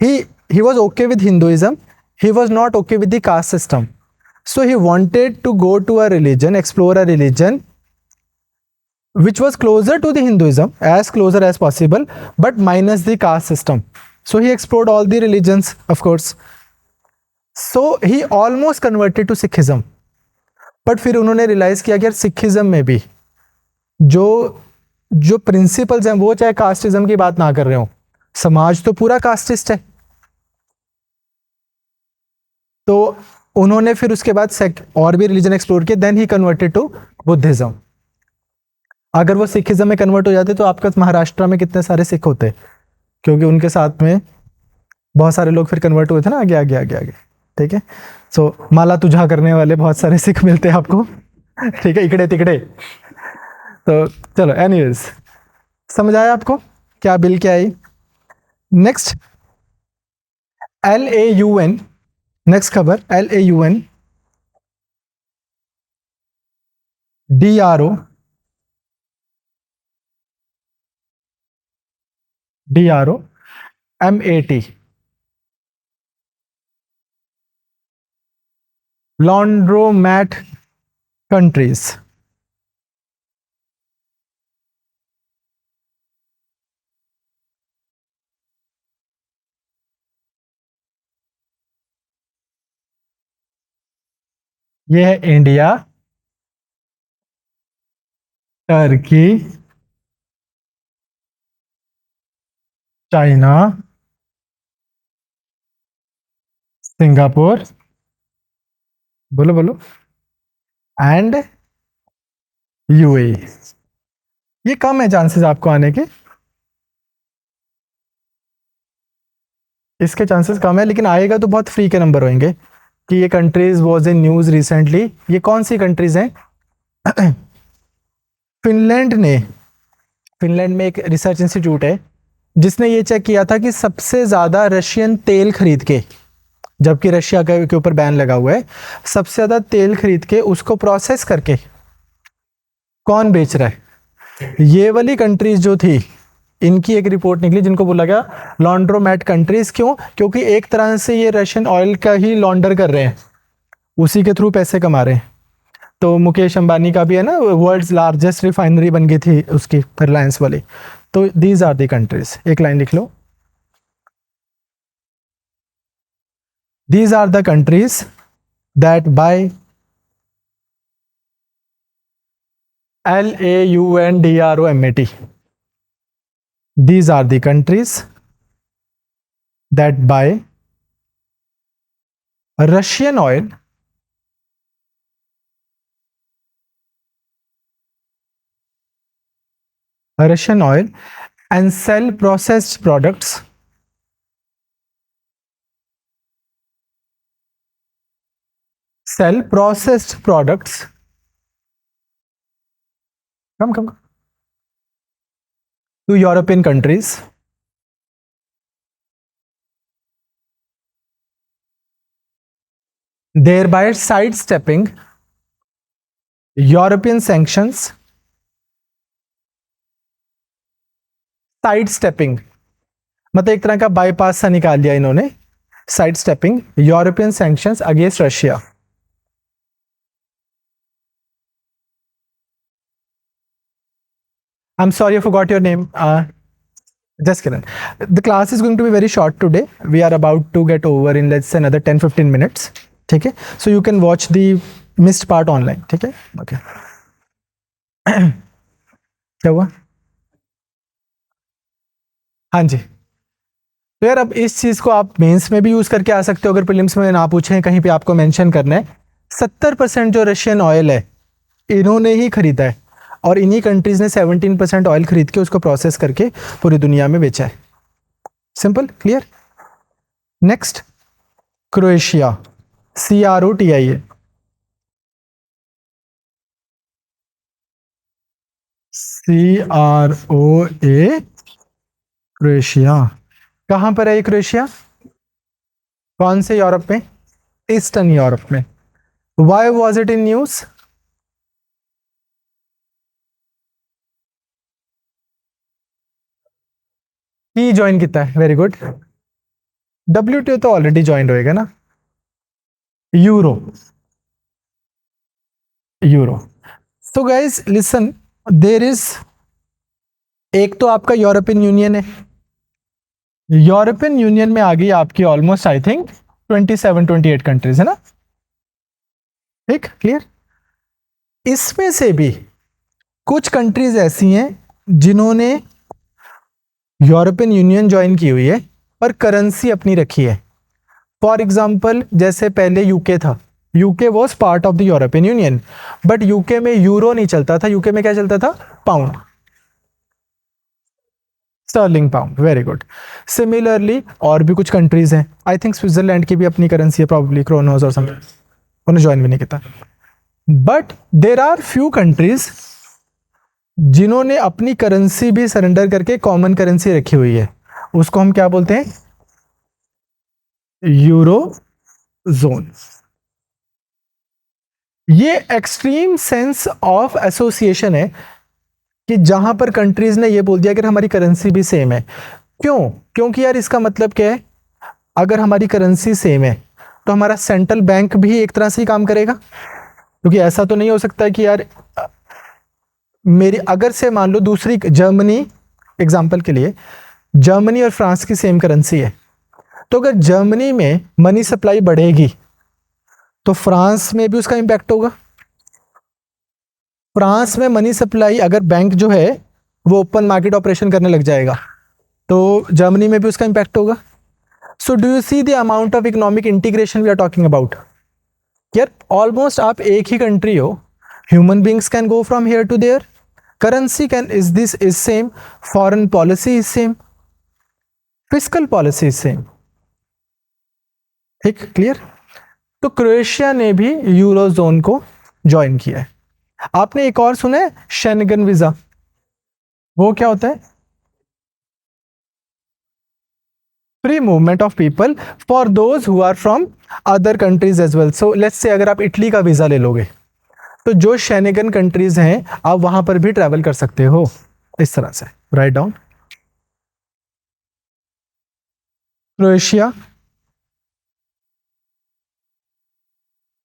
he was okay with Hinduism, he was not okay with the caste system, so he wanted to go to a religion, explore a religion which was closer to the Hinduism, as closer as possible, but minus the caste system. So he explored all the religions, of course. So he almost converted to Sikhism, but फिर उन्होंने रियलाइज किया कि यार सिखिज्म में भी जो प्रिंसिपल्स हैं वो चाहे कास्टिज्म की बात ना कर रहे हो, समाज तो पूरा कास्टिस्ट है। तो उन्होंने फिर उसके बाद और भी रिलीजन एक्सप्लोर किए, then he converted to Buddhism. अगर वो सिखिज्म में कन्वर्ट हो जाते तो आपका महाराष्ट्र में कितने सारे सिख होते, क्योंकि उनके साथ में बहुत सारे लोग फिर कन्वर्ट हुए थे ना, आगे। ठीक है, सो माला तुझा करने वाले बहुत सारे सिख मिलते हैं आपको। ठीक है, इकड़े तिकड़े। तो चलो एनीवेज, समझ आया आपको क्या बिल क्या आई? नेक्स्ट, LAUN, नेक्स्ट खबर, LAUN DRO MAT, laundromat countries। ये है इंडिया, टर्की, चाइना, सिंगापुर, बोलो, एंड UAE। ये कम है चांसेस आपको आने के, इसके चांसेस कम है, लेकिन आएगा तो बहुत फ्री के नंबर होंगे कि ये countries was in news recently. ये कौन सी कंट्रीज हैं? फिनलैंड में एक रिसर्च इंस्टीट्यूट है जिसने ये चेक किया था कि सबसे ज़्यादा रशियन तेल खरीद के, जबकि रशिया के ऊपर बैन लगा हुआ है, सबसे ज़्यादा तेल खरीद के उसको प्रोसेस करके कौन बेच रहा है? ये वाली कंट्रीज जो थी, इनकी एक रिपोर्ट निकली जिनको बोला गया लॉन्ड्रोमैट कंट्रीज। क्यों? क्योंकि एक तरह से ये रशियन ऑयल का ही लॉन्डर कर रहे हैं, उसी के थ्रू पैसे कमा रहे हैं। तो मुकेश अंबानी का भी है ना, वर्ल्ड्स लार्जेस्ट रिफाइनरी बन गई थी उसकी, रिलायंस वाली। तो दीज आर द कंट्रीज, एक लाइन लिख लो, these are the countries that by LAUNDROMAT, these are the countries that buy Russian oil and sell processed products come to European countries thereby sidestepping European sanctions, sidestepping मतलब एक तरह का बाईपास सा निकाल दिया इन्होंने, sidestepping European sanctions against Russia. I'm sorry I forgot your name. Just kidding. The class is going to be very short today. We are about to get over in let's say another 10-15 minutes. ठीक है? So you can watch the missed part online. ठीक है? Okay. क्या हुआ? हाँ जी। तो यार अब इस चीज को आप मेंस में भी यूज करके आ सकते हो, अगर प्रीलिम्स में ना पूछें कहीं पे आपको मेंशन करना है। 70% जो रशियन ऑयल है इन्होंने ही खरीदा है, और इन्हीं कंट्रीज ने 17% ऑयल खरीद के उसको प्रोसेस करके पूरी दुनिया में बेचा है। Simple, clear. Next, Croatia, CROTIA, CROA, Croatia. कहां पर है ये क्रोएशिया? कौन से यूरोप में? ईस्टर्न यूरोप में। Why was it in news? की ज्वाइन किया है, वेरी गुड। WTO तो ऑलरेडी ज्वाइन होएगा ना। Euro, so guys listen, there is, एक तो आपका यूरोपियन यूनियन है, यूरोपियन यूनियन में आ गई आपकी ऑलमोस्ट आई थिंक 27-28 कंट्रीज है ना, ठीक, क्लियर। इसमें से भी कुछ कंट्रीज ऐसी हैं जिन्होंने यूरोपियन यूनियन ज्वाइन की हुई है पर करेंसी अपनी रखी है। फॉर एग्जाम्पल, जैसे पहले यूके था, UK was part of the European union, but UK में यूरो नहीं चलता था, यूके में क्या चलता था? Pound, sterling pound, very good. Similarly और भी कुछ कंट्रीज हैं, आई थिंक स्विट्जरलैंड की भी अपनी करेंसी है, प्रॉब्ली क्रोनोस और समथिंग, उन्हें ज्वाइन भी नहीं किया। But there are few countries जिन्होंने अपनी करेंसी भी सरेंडर करके कॉमन करेंसी रखी हुई है, उसको हम क्या बोलते हैं? Euro zone. ये एक्सट्रीम सेंस ऑफ एसोसिएशन है कि जहां पर कंट्रीज ने ये बोल दिया कि हमारी करेंसी भी सेम है। क्यों? क्योंकि यार इसका मतलब क्या है, अगर हमारी करेंसी सेम है तो हमारा सेंट्रल बैंक भी एक तरह से ही काम करेगा, क्योंकि ऐसा तो नहीं हो सकता कि यार मेरी, अगर से मान लो दूसरी जर्मनी, एग्जांपल के लिए जर्मनी और फ्रांस की सेम करेंसी है, तो अगर जर्मनी में मनी सप्लाई बढ़ेगी तो फ्रांस में भी उसका इंपैक्ट होगा। फ्रांस में मनी सप्लाई, अगर बैंक जो है वो ओपन मार्केट ऑपरेशन करने लग जाएगा तो जर्मनी में भी उसका इंपैक्ट होगा। So do you see the amount of economic integration we are talking about? यार ऑलमोस्ट आप एक ही कंट्री हो, human beings can go from here to there, currency can is same, foreign policy is same, fiscal policy is same, ठीक, क्लियर। तो क्रोएशिया ने भी यूरोजोन को ज्वाइन किया है। आपने एक और सुना है, शेंगन वीजा, वो क्या होता है? Free movement of people for those who are from other countries as well. So let's say अगर आप इटली का वीजा ले लोगे तो जो शेनेगन कंट्रीज हैं आप वहां पर भी ट्रैवल कर सकते हो इस तरह से। Write down. Croatia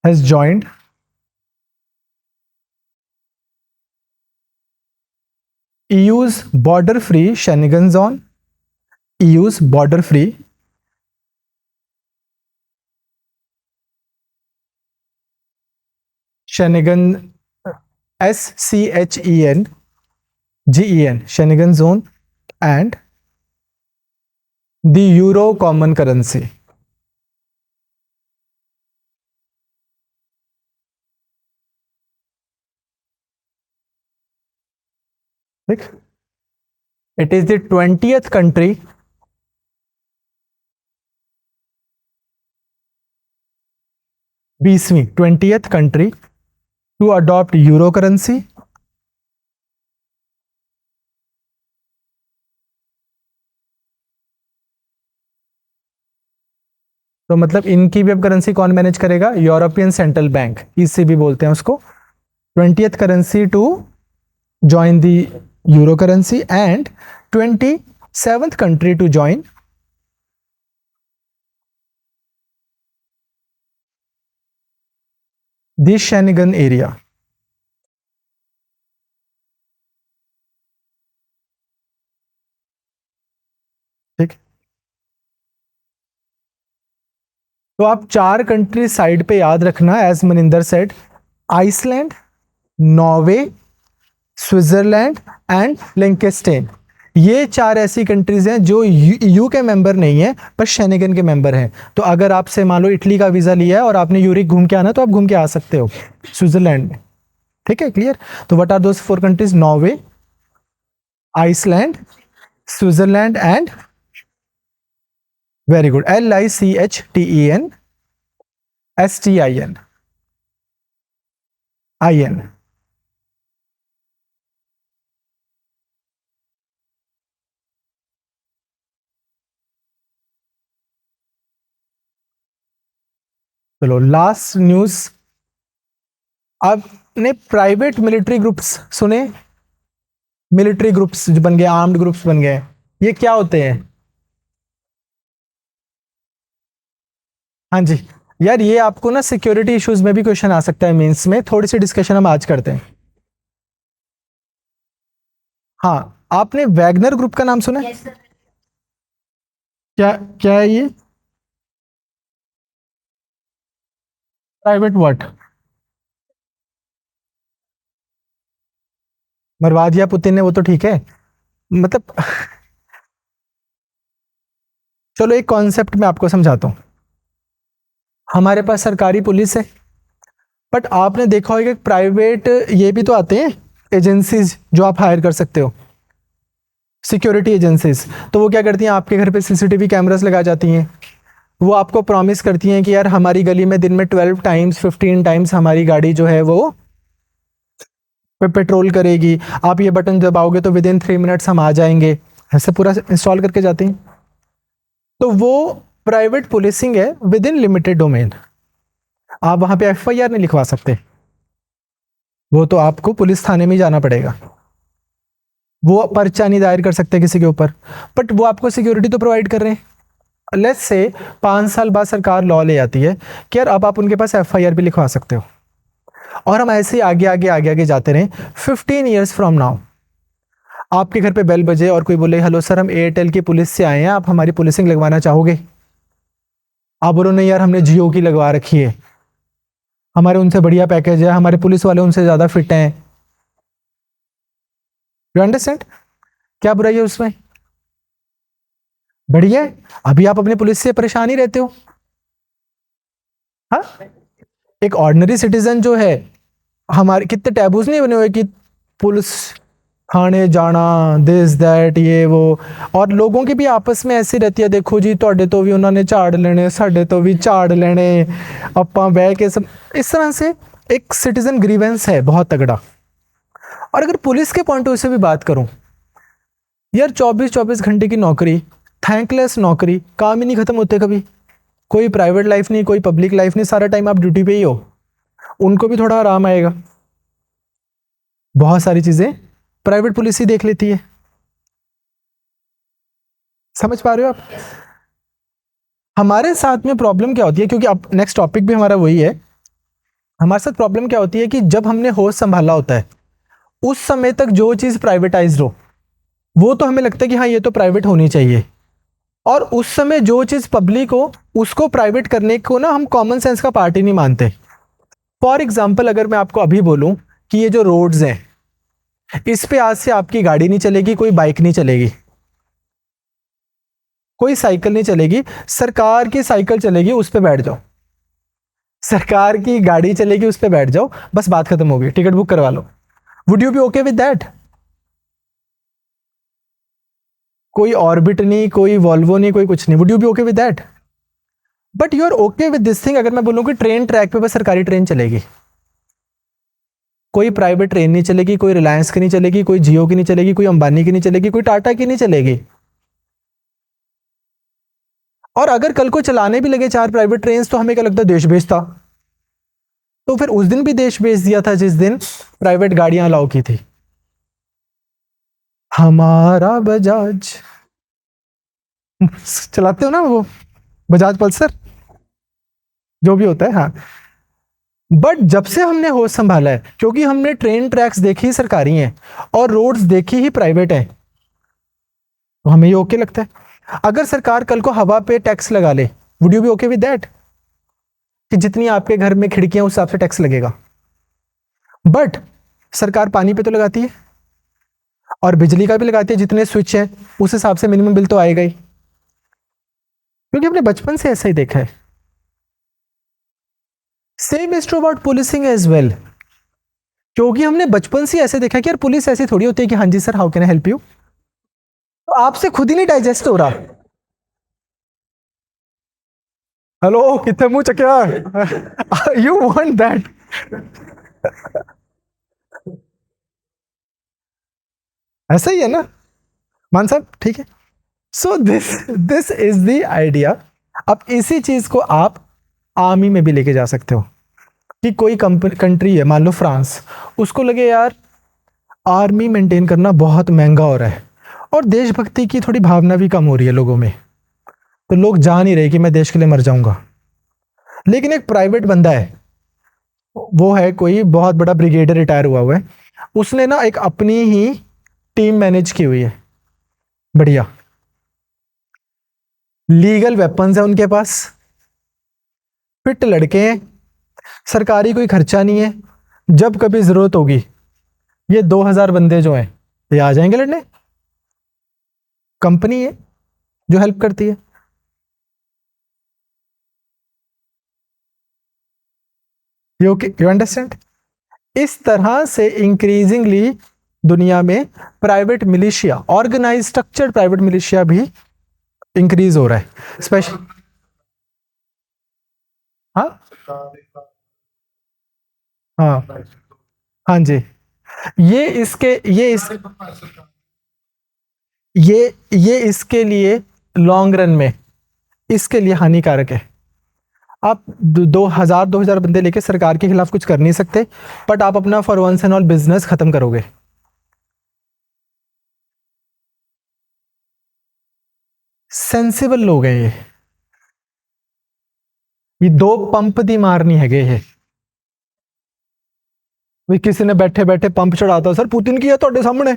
has joined EU's border free Schengen zone, EU's border free Schengen, SCHENGEN Schengen zone and the Euro common currency. ठीक, it is the 20th country बीसवीं 20th country to adopt euro currency तो मतलब इनकी भी अब करेंसी कौन मैनेज करेगा? यूरोपियन सेंट्रल बैंक, ईसीबी बोलते हैं उसको। 20th currency to join the euro currency and 27th country to join the Schengen area. ठीक, तो आप 4 कंट्री साइड पे याद रखना as Maninder said, Iceland, Norway, Switzerland and Liechtenstein. ये 4 ऐसी कंट्रीज हैं जो यूयू के मेंबर नहीं है पर शेनेगन के मेंबर हैं। तो अगर आपसे मान लो इटली का वीजा लिया है और आपने यूरिक घूम के आना तो आप घूम के आ सकते हो स्विट्जरलैंड में। ठीक है, क्लियर? तो what are those 4 countries? Norway, Iceland, Switzerland and very good LICHTEN STIN IN। चलो लास्ट न्यूज, आपने प्राइवेट मिलिट्री ग्रुप्स सुने? मिलिट्री ग्रुप्स जो बन गए, आर्म्ड ग्रुप्स बन गए, ये क्या होते हैं? हाँ जी यार, ये आपको ना सिक्योरिटी इश्यूज में भी क्वेश्चन आ सकता है मेंस में, थोड़ी सी डिस्कशन हम आज करते हैं। हाँ, आपने वैगनर ग्रुप का नाम सुना है? Yes, sir. क्या क्या है ये? Private what? मरवा दिया पुतिन ने, वो तो ठीक है, मतलब चलो एक कॉन्सेप्ट मैं आपको समझाता हूं। हमारे पास सरकारी पुलिस है, बट आपने देखा होगा कि प्राइवेट ये भी तो आते हैं एजेंसीज जो आप हायर कर सकते हो, सिक्योरिटी एजेंसीज। तो वो क्या करती हैं, आपके घर पे सीसीटीवी कैमरास लगा जाती हैं। वो आपको प्रॉमिस करती हैं कि यार हमारी गली में दिन में 12 टाइम्स 15 टाइम्स हमारी गाड़ी जो है वो पेट्रोल करेगी, आप ये बटन दबाओगे तो विद इन 3 मिनट्स हम आ जाएंगे, ऐसे पूरा इंस्टॉल करके जाते हैं। तो वो प्राइवेट पुलिसिंग है विद इन लिमिटेड डोमेन। आप वहां पे FIR नहीं लिखवा सकते, वो तो आपको पुलिस थाने में ही जाना पड़ेगा। वो पर्चा नहीं दायर कर सकते किसी के ऊपर, बट वो आपको सिक्योरिटी तो प्रोवाइड कर रहे हैं। लेट्स से 5 साल बाद सरकार लॉ ले आती है कि यार अब आप उनके पास FIR भी लिखवा सकते हो, और हम ऐसे ही आगे आगे आगे आगे जाते रहे। 15 ईयर्स फ्रॉम नाउ आपके घर पे बेल बजे और कोई बोले हेलो सर, हम एयरटेल की पुलिस से आए हैं, आप हमारी पुलिसिंग लगवाना चाहोगे? आप बोलो नहीं यार, हमने जियो की लगवा रखी है, हमारे उनसे बढ़िया पैकेज है, हमारे पुलिस वाले उनसे ज्यादा फिट हैं। You understand? क्या बुराई है उसमें? बढ़िया है, अभी आप अपने पुलिस से परेशान ही रहते हो। हाँ, एक ऑर्डिनरी सिटीजन जो है, हमारे कितने टैबूज नहीं बने हुए कि पुलिस थाने जाना, दिस दैट ये वो, और लोगों की भी आपस में ऐसी रहती है, देखो जी ਤੁਹਾਡੇ तो भी उन्होंने झाड़ लेने, साढ़े तो भी झाड़ लेने, अपा बह के सब, इस तरह से एक सिटीजन ग्रीवेंस है बहुत तगड़ा। और अगर पुलिस के पॉइंट ऑफ व्यू से भी बात करूं, यार 24-24 घंटे की नौकरी, थैंकलेस नौकरी, काम ही नहीं खत्म होते कभी, कोई प्राइवेट लाइफ नहीं, कोई पब्लिक लाइफ नहीं, सारा टाइम आप ड्यूटी पे ही हो। उनको भी थोड़ा आराम आएगा, बहुत सारी चीजें प्राइवेट पुलिस ही देख लेती है। समझ पा रहे हो आप? हमारे साथ में प्रॉब्लम क्या होती है, क्योंकि अब नेक्स्ट टॉपिक भी हमारा वही है, हमारे साथ प्रॉब्लम क्या होती है कि जब हमने होश संभाला होता है उस समय तक जो चीज प्राइवेटाइज्ड हो वो तो हमें लगता है कि हाँ ये तो प्राइवेट होनी चाहिए, और उस समय जो चीज पब्लिक हो उसको प्राइवेट करने को ना हम कॉमन सेंस का पार्ट ही नहीं मानते। फॉर एग्जाम्पल अगर मैं आपको अभी बोलूं कि ये जो रोड्स हैं इस पे आज से आपकी गाड़ी नहीं चलेगी, कोई बाइक नहीं चलेगी, कोई साइकिल नहीं चलेगी, सरकार की साइकिल चलेगी, उस पे बैठ जाओ, सरकार की गाड़ी चलेगी, उस पे बैठ जाओ, बस बात खत्म होगी, टिकट बुक करवा लो। Would you be okay with that? कोई ऑर्बिट नहीं, कोई वॉल्वो नहीं, कोई कुछ नहीं, would you be okay with that? But you are okay with this thing अगर मैं बोलूं कि ट्रेन ट्रैक पे बस सरकारी ट्रेन चलेगी, कोई प्राइवेट ट्रेन नहीं चलेगी, कोई रिलायंस की नहीं चलेगी, कोई जियो की नहीं चलेगी, कोई अंबानी की नहीं चलेगी, कोई टाटा की नहीं चलेगी, और अगर कल को चलाने भी लगे 4 प्राइवेट ट्रेन तो हमें क्या लगता है देश भेज था। तो फिर उस दिन भी देश भेज दिया था जिस दिन प्राइवेट गाड़ियां अलाउ की थी। हमारा बजाज चलाते हो ना वो, बजाज पल्सर जो भी होता है, हाँ। बट जब से हमने होश संभाला है, क्योंकि हमने ट्रेन ट्रैक्स देखी ही सरकारी हैं और रोड्स देखी ही प्राइवेट हैं, तो हमें ये ओके लगता है। अगर सरकार कल को हवा पे टैक्स लगा ले, would you be okay with that? कि जितनी आपके घर में खिड़कियां उस हिसाब से टैक्स लगेगा। बट सरकार पानी पे तो लगाती है और बिजली का भी लगाती है, जितने स्विच है उस हिसाब से मिनिमम बिल तो आएगा ही, क्योंकि हमने बचपन से ऐसा ही देखा है। Same is true about policing as well, क्योंकि हमने बचपन से ऐसे देखा कि यार पुलिस ऐसी थोड़ी होती है कि हाँ जी sir how can I help you, तो आपसे खुद ही नहीं डाइजेस्ट हो रहा। हेलो कितने मुंह चक्या यू वांट दैट। ऐसा ही है ना मान साहब, ठीक है। So this this is the idea. अब इसी चीज को आप आर्मी में भी लेके जा सकते हो कि कोई कंट्री है, मान लो फ्रांस, उसको लगे यार आर्मी मेंटेन करना बहुत महंगा हो रहा है और देशभक्ति की थोड़ी भावना भी कम हो रही है लोगों में, तो लोग जान ही रहे कि मैं देश के लिए मर जाऊंगा। लेकिन एक प्राइवेट बंदा है, वो है कोई बहुत बड़ा ब्रिगेडियर रिटायर हुआ है, उसने ना एक अपनी ही टीम मैनेज की हुई है, बढ़िया लीगल वेपन्स है उनके पास, फिट लड़के हैं, सरकारी कोई खर्चा नहीं है, जब कभी जरूरत होगी ये 2000 बंदे जो हैं ये आ जाएंगे लड़ने, कंपनी है जो हेल्प करती है। You understand? इस तरह से इंक्रीजिंगली दुनिया में private militia, organise structured private militia भी इंक्रीज हो रहा है स्पेशल। हाँ हाँ हाँ जी, ये इसके ये इसके लिए लॉन्ग रन में इसके लिए हानिकारक है। आप 2000 बंदे लेके सरकार के खिलाफ कुछ कर नहीं सकते, बट आप अपना for once and all business खत्म करोगे। सेंसिबल लोग हैं ये 2 पंप दी मारनी है ये। भाई किसी ने बैठे बैठे पंप चढ़ाता, सर पुतिन की है ਤੁਹਾਡੇ सामने,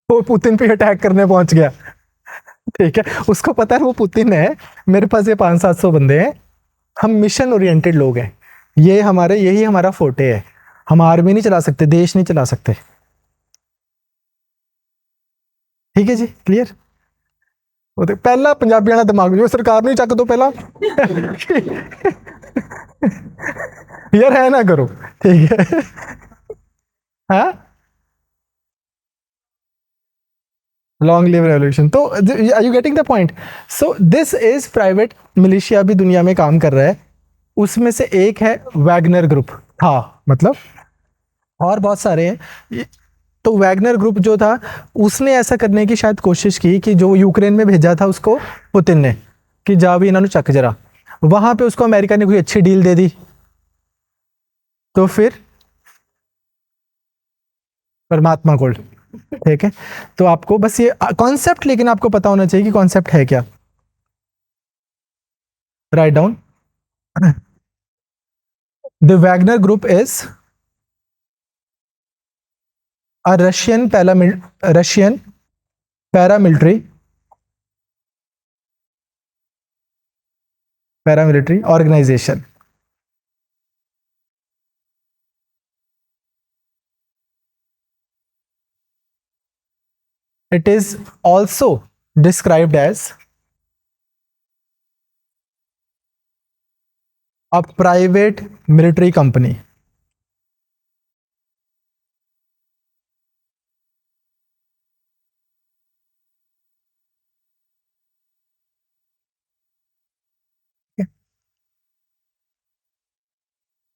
वो पुतिन पे अटैक करने पहुंच गया, ठीक है, उसको पता है वो पुतिन है, मेरे पास ये 500-700 बंदे हैं, हम मिशन ओरिएंटेड लोग हैं, ये हमारे यही हमारा फोटे है, हम आर्मी नहीं चला सकते, देश नहीं चला सकते, ठीक है जी, क्लियर? वो तो पहला पंजाबियों का दिमाग जो सरकार नहीं चक दो पहला यार है ना करो, ठीक है हाँ, लॉन्ग लिव रेवोल्यूशन। तो are you getting the point? So this is private militia भी दुनिया में काम कर रहा है, उसमें से एक है वैगनर ग्रुप था, मतलब और बहुत सारे हैं। तो वैगनर ग्रुप जो था उसने ऐसा करने की शायद कोशिश की कि जो यूक्रेन में भेजा था उसको पुतिन ने कि जा भी इन्होंने चक जरा, वहां पे उसको अमेरिका ने कोई अच्छी डील दे दी, तो फिर परमात्मा गोल्ड, ठीक है। तो आपको बस ये कॉन्सेप्ट, लेकिन आपको पता होना चाहिए कि कॉन्सेप्ट है क्या। Write down, the Wagner group is a Russian paramilitary organisation. It is also described as a private military company.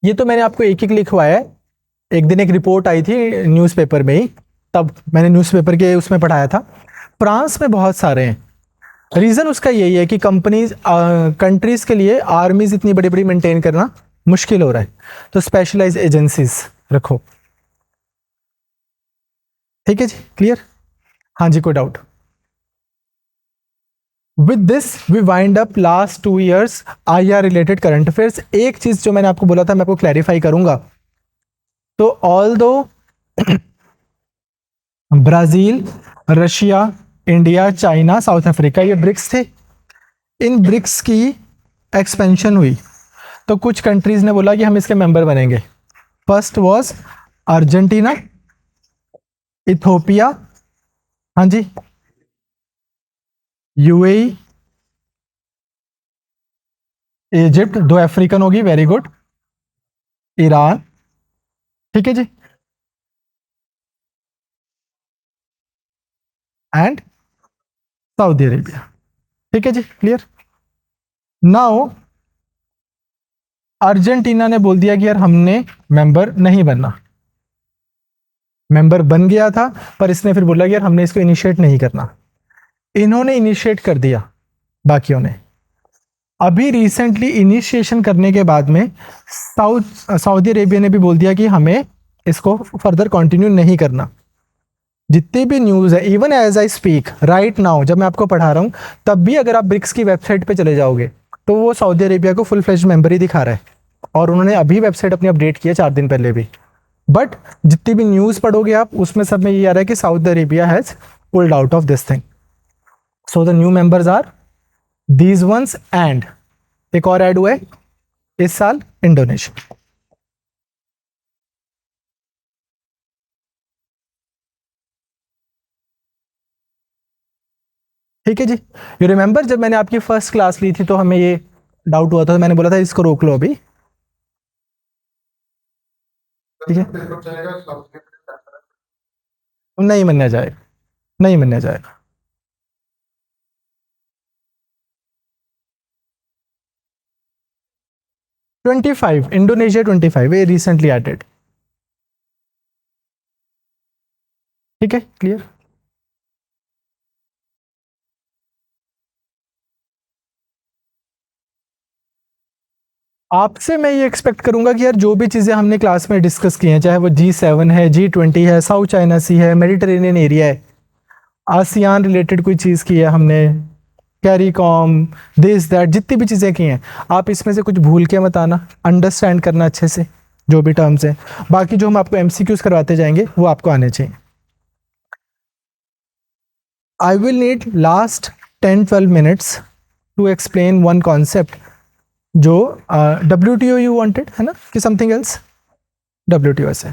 ये तो मैंने आपको एक एक लिखवाया है। एक दिन एक रिपोर्ट आई थी न्यूज़पेपर में ही, तब मैंने न्यूज़पेपर के उसमें पढ़ाया था। फ्रांस में बहुत सारे हैं। रीज़न उसका यही है कि कंट्रीज़ के लिए आर्मीज इतनी बड़ी बड़ी मेंटेन करना मुश्किल हो रहा है, तो स्पेशलाइज एजेंसीज रखो। ठीक है जी, क्लियर? हाँ जी, कोई doubt? With this we wind up last 2 years IR related current affairs. एक चीज जो मैंने आपको बोला था मैं आपको क्लैरिफाई करूंगा। तो ऑल दो Brazil, Russia, India, China, south Africa ये ब्रिक्स थे। इन ब्रिक्स की एक्सपेंशन हुई तो कुछ कंट्रीज ने बोला कि हम इसके मेंबर बनेंगे। फर्स्ट वॉज अर्जेंटीना, इथोपिया, हाँ जी, यूएई, इजिप्ट, 2 अफ्रीकन होगी, वेरी गुड, ईरान, ठीक है जी, एंड सऊदी अरेबिया। ठीक है जी, क्लियर? नाउ अर्जेंटीना ने बोल दिया कि यार हमने मेंबर नहीं बनना। मेंबर बन गया था पर इसने फिर बोला कि यार हमने इसको इनिशिएट नहीं करना। इन्होंने इनिशिएट कर दिया बाकियों ने। अभी रिसेंटली इनिशिएशन करने के बाद में सऊदी अरेबिया ने भी बोल दिया कि हमें इसको फर्दर कंटिन्यू नहीं करना। जितनी भी न्यूज़ है, even as I speak right now, जब मैं आपको पढ़ा रहा हूं तब भी अगर आप ब्रिक्स की वेबसाइट पे चले जाओगे तो वो सऊदी अरेबिया को फुल फ्लेज मेंबर ही दिखा रहा है, और उन्होंने अभी वेबसाइट अपनी अपडेट की है 4 दिन पहले भी। बट जितनी भी न्यूज़ पढ़ोगे आप उसमें सब में ये आ रहा है कि Saudi Arabia has pulled out of this thing. So the new members are these ones, and एक और ऐड हुआ है इस साल, इंडोनेशिया। ठीक है जी। यू रिमेंबर जब मैंने आपकी फर्स्ट क्लास ली थी तो हमें ये डाउट हुआ था, तो मैंने बोला था इसको रोक लो अभी। ठीक है, नहीं मानना जाएगा, नहीं मानना जाएगा। 25 इंडोनेशिया, 25 ये रिसेंटली एडेड। ठीक है, क्लियर? आपसे मैं ये एक्सपेक्ट करूंगा कि यार जो भी चीज़ें हमने क्लास में डिस्कस की हैं, चाहे वो G7 है, G20 है, साउथ चाइना सी है, मेडिटेरेनियन एरिया है, आसियान रिलेटेड कोई चीज़ की है हमने, कैरीकॉम, दिस दैट, जितनी भी चीज़ें की हैं, आप इसमें से कुछ भूल के मत आना। अंडरस्टैंड करना अच्छे से जो भी टर्म्स हैं। बाकी जो हम आपको MCQs करवाते जाएंगे वो आपको आने चाहिए। I will need last 10-12 minutes to explain one concept जो WTO यू वांटेड है ना, कि समथिंग एल्स? WTO से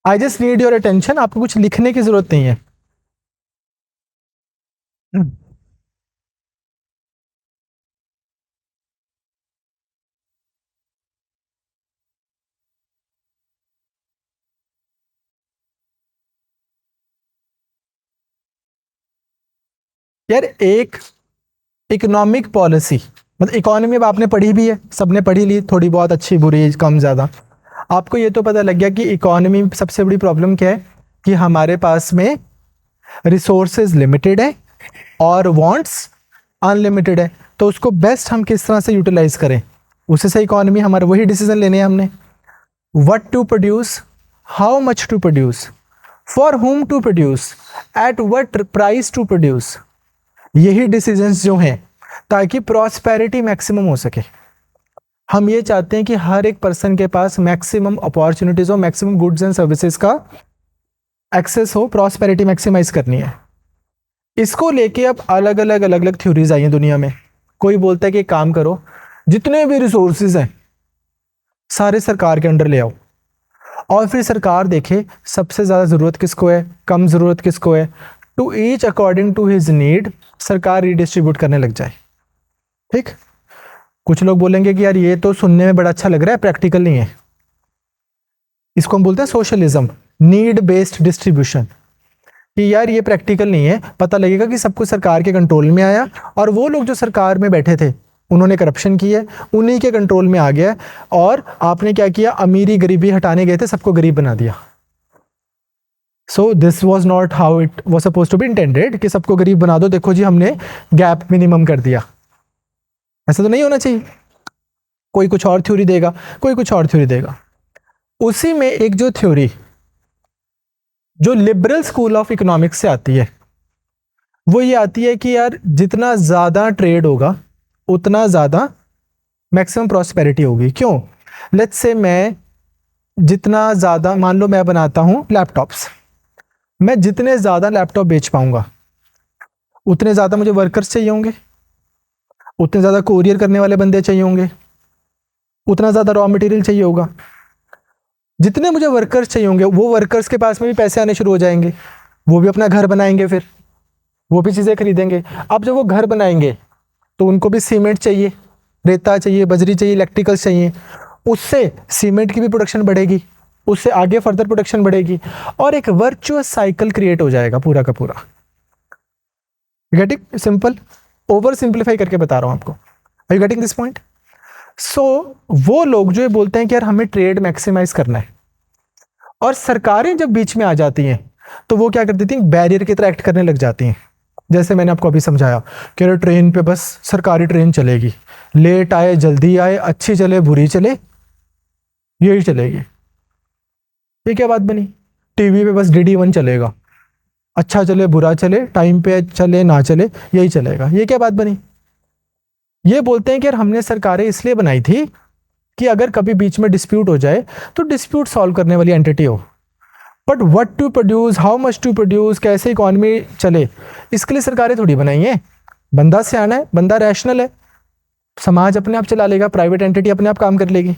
I just need your attention. आपको कुछ लिखने की जरूरत नहीं है। यार एक इकोनॉमिक पॉलिसी, मतलब इकोनॉमी अब आपने पढ़ी भी है, सबने पढ़ी ली थोड़ी बहुत, अच्छी बुरी कम ज़्यादा। आपको ये तो पता लग गया कि इकोनॉमी में सबसे बड़ी प्रॉब्लम क्या है, कि हमारे पास में रिसोर्सेज लिमिटेड है और वांट्स अनलिमिटेड है। तो उसको बेस्ट हम किस तरह से यूटिलाइज करें, उससे से इकोनॉमी, हमारे वही डिसीजन लेने हैं हमने। What to produce, how much to produce, for whom to produce, at what price to produce. यही डिसीजंस जो हैं ताकि प्रॉस्पेरिटी मैक्सिमम हो सके। हम ये चाहते हैं कि हर एक पर्सन के पास मैक्सिमम अपॉर्चुनिटीज हो, मैक्सिमम गुड्स एंड सर्विसेज का एक्सेस हो, प्रॉस्पेरिटी मैक्सिमाइज करनी है। इसको लेके अब अलग अलग थ्योरीज आई हैं दुनिया में। कोई बोलता है कि एक काम करो, जितने भी रिसोर्सेज हैं सारे सरकार के अंडर ले आओ, और फिर सरकार देखे सबसे ज़्यादा ज़रूरत किसको है, कम ज़रूरत किसको है, to each according to his need सरकार रिडिस्ट्रीब्यूट करने लग जाए। ठीक। कुछ लोग बोलेंगे कि यार ये तो सुनने में बड़ा अच्छा लग रहा है, प्रैक्टिकल नहीं है। इसको हम बोलते हैं सोशलिज्म, नीड बेस्ड डिस्ट्रीब्यूशन। कि यार ये प्रैक्टिकल नहीं है, पता लगेगा कि सब कुछ सरकार के कंट्रोल में आया और वो लोग जो सरकार में बैठे थे उन्होंने करप्शन की है, उन्हीं के कंट्रोल में आ गया, और आपने क्या किया, अमीरी गरीबी हटाने गए थे, सबको गरीब बना दिया। So this was not how it was suppose to be intended कि सबको गरीब बना दो, देखो जी हमने गैप मिनिमम कर दिया। ऐसा तो नहीं होना चाहिए। कोई कुछ और थ्योरी देगा, कोई कुछ और थ्योरी देगा। उसी में एक जो थ्योरी जो लिबरल स्कूल ऑफ इकोनॉमिक्स से आती है वो ये आती है कि यार जितना ज़्यादा ट्रेड होगा उतना ज़्यादा मैक्सिमम प्रॉस्पेरिटी होगी। क्यों? लेट्स से मैं जितना ज़्यादा, मान लो मैं बनाता हूँ लैपटॉप्स, मैं जितने ज़्यादा लैपटॉप बेच पाऊंगा उतने ज़्यादा मुझे वर्कर्स चाहिए होंगे, उतने ज़्यादा कोरियर करने वाले बंदे चाहिए होंगे, उतना ज़्यादा रॉ मटेरियल चाहिए होगा। जितने मुझे वर्कर्स चाहिए होंगे वो वर्कर्स के पास में भी पैसे आने शुरू हो जाएंगे, वो भी अपना घर बनाएंगे, फिर वो भी चीज़ें खरीदेंगे। अब जब वो घर बनाएंगे तो उनको भी सीमेंट चाहिए, रेता चाहिए, बजरी चाहिए, इलेक्ट्रिकल्स चाहिए। उससे सीमेंट की भी प्रोडक्शन बढ़ेगी, उससे आगे फर्दर प्रोडक्शन बढ़ेगी, और एक वर्चुअस साइकिल क्रिएट हो जाएगा पूरा का पूरा। गेटिंग? सिंपल, ओवर सिंप्लीफाई करके बता रहा हूं आपको। Are you getting this point? So वो लोग जो ये बोलते हैं कि यार हमें ट्रेड मैक्सिमाइज करना है, और सरकारें जब बीच में आ जाती हैं तो वो क्या कर देती हैं, बैरियर की तरह एक्ट करने लग जाती हैं। जैसे मैंने आपको अभी समझाया कि अरे ट्रेन पे बस सरकारी ट्रेन चलेगी, लेट आए जल्दी आए, अच्छी चले बुरी चले, यही चलेगी। ये क्या बात बनी? टीवी पे बस DD1 चलेगा, अच्छा चले बुरा चले, टाइम पे चले ना चले, यही चलेगा। ये क्या बात बनी? ये बोलते हैं कि यार हमने सरकारें इसलिए बनाई थी कि अगर कभी बीच में डिस्प्यूट हो जाए तो डिस्प्यूट सॉल्व करने वाली एंटिटी हो। But what to produce, how much to produce, कैसे इकोनॉमी चले, इसके लिए सरकारें थोड़ी बनाई हैं। बंदा सियाना है, बंदा रैशनल है, समाज अपने आप चला लेगा, प्राइवेट एंटिटी अपने आप काम कर लेगी।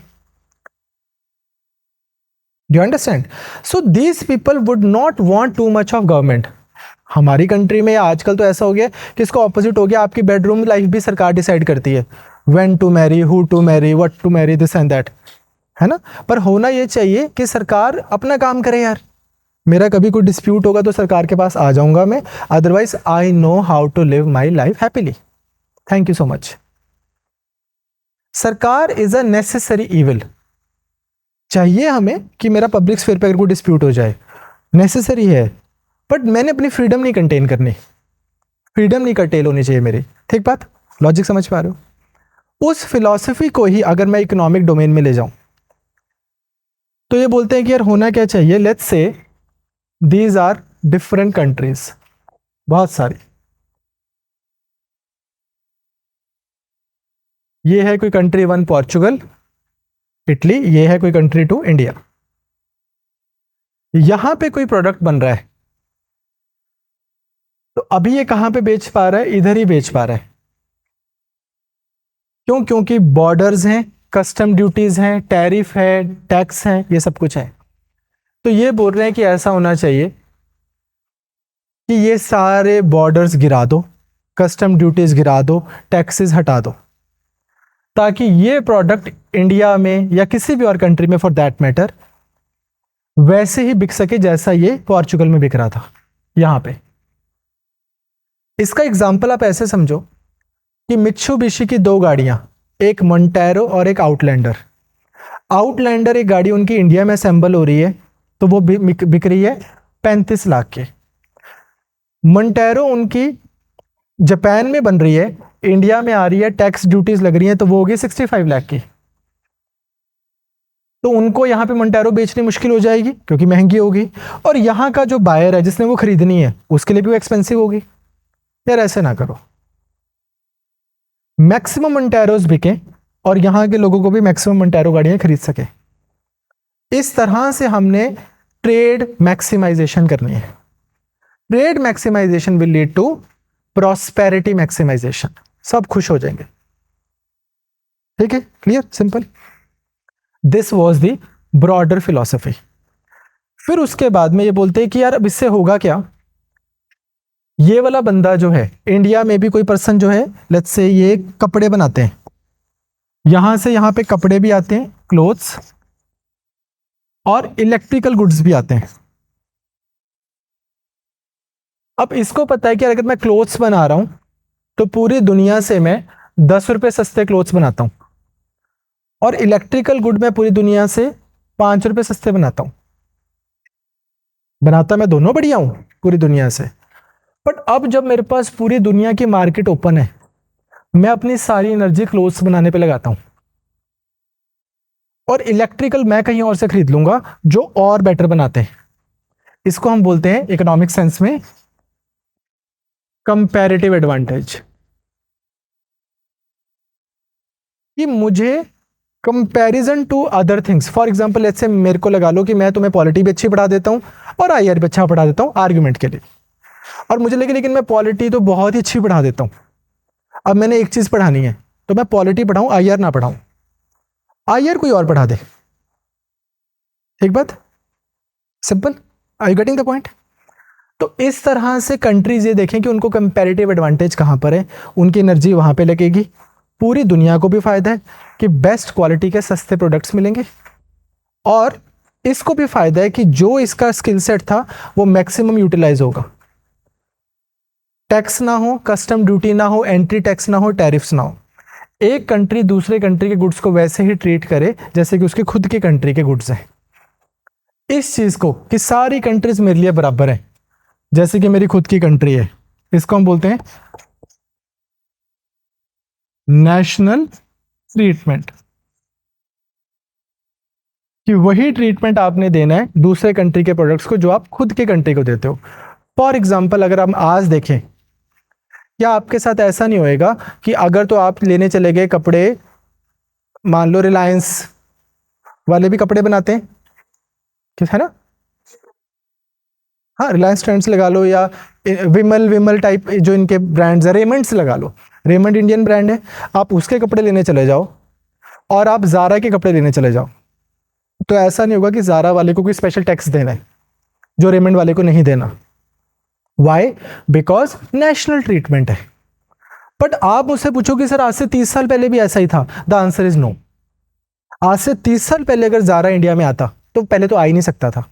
Do you understand? So these people would not want too much of government. हमारी कंट्री में आजकल तो ऐसा हो गया कि इसको ऑपोजिट हो गया, आपकी बेडरूम लाइफ भी सरकार डिसाइड करती है, when to marry, who to marry, what to marry, this and that, है ना। पर होना ये चाहिए कि सरकार अपना काम करे यार। मेरा कभी कोई डिस्प्यूट होगा तो सरकार के पास आ जाऊंगा मैं, otherwise I know how to live my life happily. Thank you so much. सरकार इज अ नेसेसरी इविल। चाहिए हमें कि मेरा पब्लिक स्फीयर पे अगर कोई डिस्प्यूट हो जाए, नेसेसरी है, बट मैंने अपनी फ्रीडम नहीं कंटेन करनी, फ्रीडम नहीं कर्टेल होनी चाहिए मेरी। ठीक बात? लॉजिक समझ पा रहे हो? उस फिलॉसफी को ही अगर मैं इकोनॉमिक डोमेन में ले जाऊं तो ये बोलते हैं कि यार होना क्या चाहिए, let's say these are different countries, बहुत सारी। ये है कोई कंट्री 1 पोर्चुगल, इटली, ये है कोई कंट्री 2 इंडिया। यहां पे कोई प्रोडक्ट बन रहा है तो अभी ये कहां पे बेच पा रहा है? इधर ही बेच पा रहा है। क्यों? क्योंकि बॉर्डर्स हैं, कस्टम ड्यूटीज हैं, टैरिफ है, टैक्स है, ये सब कुछ है। तो ये बोल रहे हैं कि ऐसा होना चाहिए कि ये सारे बॉर्डर्स गिरा दो, कस्टम ड्यूटीज गिरा दो, टैक्सेस हटा दो, ताकि ये प्रोडक्ट इंडिया में या किसी भी और कंट्री में फॉर दैट मैटर वैसे ही बिक सके जैसा ये पोर्चुगल में बिक रहा था यहां पे। इसका एग्जाम्पल आप ऐसे समझो कि मित्सुबिशी की 2 गाड़ियां, एक मोंटेरो और एक आउटलैंडर। आउटलैंडर एक गाड़ी उनकी इंडिया में असेंबल हो रही है तो वो बिक रही है 35 लाख के। मोंटेरो उनकी जापान में बन रही है, इंडिया में आ रही है, टैक्स ड्यूटीज लग रही हैं तो वो होगी 65 लाख की। तो उनको यहाँ पे मोंटेरो बेचनी मुश्किल हो जाएगी क्योंकि महंगी होगी, और यहाँ का जो बायर है जिसने वो खरीदनी है उसके लिए भी वो एक्सपेंसिव होगी। यार ऐसे ना करो, मैक्सिमम मोंटेरोस बिके और यहाँ के लोगों को भी मैक्सिमम मोंटेरो गाड़ियां खरीद सके। इस तरह से हमने ट्रेड मैक्सिमाइजेशन करनी है। Trade maximisation will lead to prosperity maximisation, सब खुश हो जाएंगे। ठीक है, clear, simple. This was the broader philosophy. फिर उसके बाद में ये बोलते हैं कि यार अब इससे होगा क्या। ये वाला बंदा जो है, इंडिया में भी कोई पर्सन जो है, लेट्स से ये कपड़े बनाते हैं, यहां से यहां पे कपड़े भी आते हैं, क्लोथ्स, और इलेक्ट्रिकल गुड्स भी आते हैं। अब इसको पता है कि अगर मैं क्लोथ्स बना रहा हूं तो पूरी दुनिया से मैं 10 रुपए सस्ते क्लोथ्स बनाता हूं, और इलेक्ट्रिकल गुड मैं पूरी दुनिया से 5 रुपए सस्ते बनाता हूं। बनाता मैं दोनों बढ़िया हूं पूरी दुनिया से, बट अब जब मेरे पास पूरी दुनिया की मार्केट ओपन है, मैं अपनी सारी एनर्जी क्लोथ्स बनाने पे लगाता हूं, और इलेक्ट्रिकल मैं कहीं और से खरीद लूंगा जो और बेटर बनाते हैं। इसको हम बोलते हैं इकोनॉमिक सेंस में कंपैरेटिव एडवांटेज, कि मुझे comparison to other things, for example let's say मेरे को लगा लो कि मैं तुम्हें पॉलिटी भी अच्छी पढ़ा देता हूं और आईआर भी अच्छा पढ़ा देता हूं आर्गुमेंट के लिए, और मुझे लगे लेकिन मैं पॉलिटी तो बहुत ही अच्छी पढ़ा देता हूं, अब मैंने एक चीज पढ़ानी है तो मैं पॉलिटी पढ़ाऊं आईआर ना पढ़ाऊं, आईआर कोई और पढ़ा दे। ठीक बात, simple, are you getting the point. तो इस तरह से कंट्रीज ये देखें कि उनको कंपैरेटिव एडवांटेज कहां पर है, उनकी एनर्जी वहां पे लगेगी। पूरी दुनिया को भी फायदा है कि बेस्ट क्वालिटी के सस्ते प्रोडक्ट्स मिलेंगे, और इसको भी फायदा है कि जो इसका स्किल सेट था वो मैक्सिमम यूटिलाइज होगा। टैक्स ना हो, कस्टम ड्यूटी ना हो, एंट्री टैक्स ना हो, टैरिफ्स ना हो। एक कंट्री दूसरे कंट्री के गुड्स को वैसे ही ट्रीट करे जैसे कि उसके खुद की कंट्री के गुड्स हैं। इस चीज को कि सारी कंट्रीज मेरे लिए बराबर है, जैसे कि मेरी खुद की कंट्री है, इसको हम बोलते हैं नेशनल ट्रीटमेंट, कि वही ट्रीटमेंट आपने देना है दूसरे कंट्री के प्रोडक्ट्स को जो आप खुद के कंट्री को देते हो। फॉर एग्जाम्पल अगर हम आज देखें, क्या आपके साथ ऐसा नहीं होएगा कि अगर तो आप लेने चले गए कपड़े, मान लो रिलायंस वाले भी कपड़े बनाते हैं, ठीक है ना, हाँ रिलायंस ट्रेंड्स लगा लो, या विमल विमल टाइप जो इनके ब्रांड्स है, रेमंड्स लगा लो, रेमंड इंडियन ब्रांड है, आप उसके कपड़े लेने चले जाओ और आप जारा के कपड़े लेने चले जाओ, तो ऐसा नहीं होगा कि जारा वाले को कोई स्पेशल टैक्स देना है जो रेमंड वाले को नहीं देना। वाई? बिकॉज नेशनल ट्रीटमेंट है। बट आप मुझसे पूछो कि सर आज से 30 साल पहले भी ऐसा ही था, द आंसर इज नो। आज से 30 साल पहले अगर जारा इंडिया में आता तो पहले तो आ ही नहीं सकता था,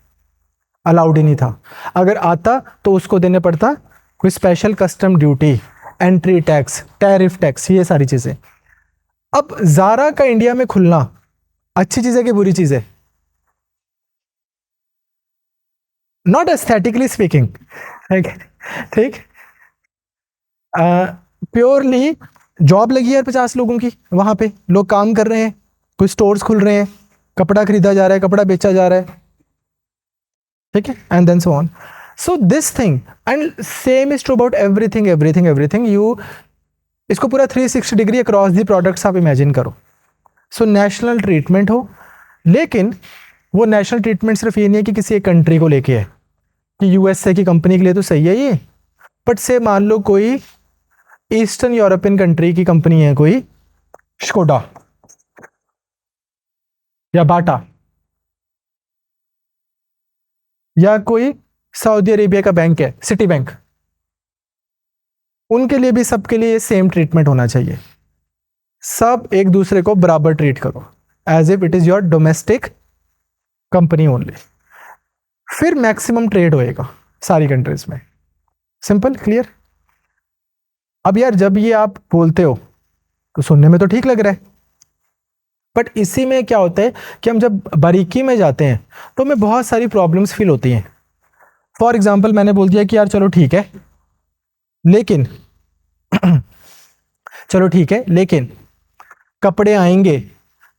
अलाउड ही नहीं था। अगर आता तो उसको देने पड़ता कोई special custom duty, entry tax, tariff tax, ये सारी चीजें। अब जारा का इंडिया में खुलना अच्छी चीज है कि बुरी चीज है? नॉट एस्थेटिकली स्पीकिंग, ठीक, प्योरली जॉब लगी है 50 लोगों की, वहां पे लोग काम कर रहे हैं, कोई स्टोर्स खुल रहे हैं, कपड़ा खरीदा जा रहा है, कपड़ा बेचा जा रहा है, ठीक है, and then so on. So this thing and same is true about everything everything everything. You इसको पूरा 360 डिग्री अक्रॉस दी प्रोडक्ट्स आप इमेजिन करो। सो नेशनल ट्रीटमेंट हो, लेकिन वो नेशनल ट्रीटमेंट सिर्फ ये नहीं है कि किसी एक कंट्री को लेके है कि यूएसए की कंपनी के लिए तो सही है ये, बट से मान लो कोई ईस्टर्न यूरोपियन कंट्री की कंपनी है, कोई स्कोडा या बाटा, या कोई सऊदी अरेबिया का बैंक है सिटी बैंक, उनके लिए भी सबके लिए सेम ट्रीटमेंट होना चाहिए। सब एक दूसरे को बराबर ट्रीट करो as if it is your domestic company only, फिर मैक्सिमम ट्रेड होएगा सारी कंट्रीज में। Simple, clear. अब यार जब ये आप बोलते हो तो सुनने में तो ठीक लग रहा है, बट इसी में क्या होता है कि हम जब बारीकी में जाते हैं तो हमें बहुत सारी प्रॉब्लम्स फील होती हैं। फॉर एग्जाम्पल मैंने बोल दिया कि यार चलो ठीक है, लेकिन चलो ठीक है, लेकिन कपड़े आएंगे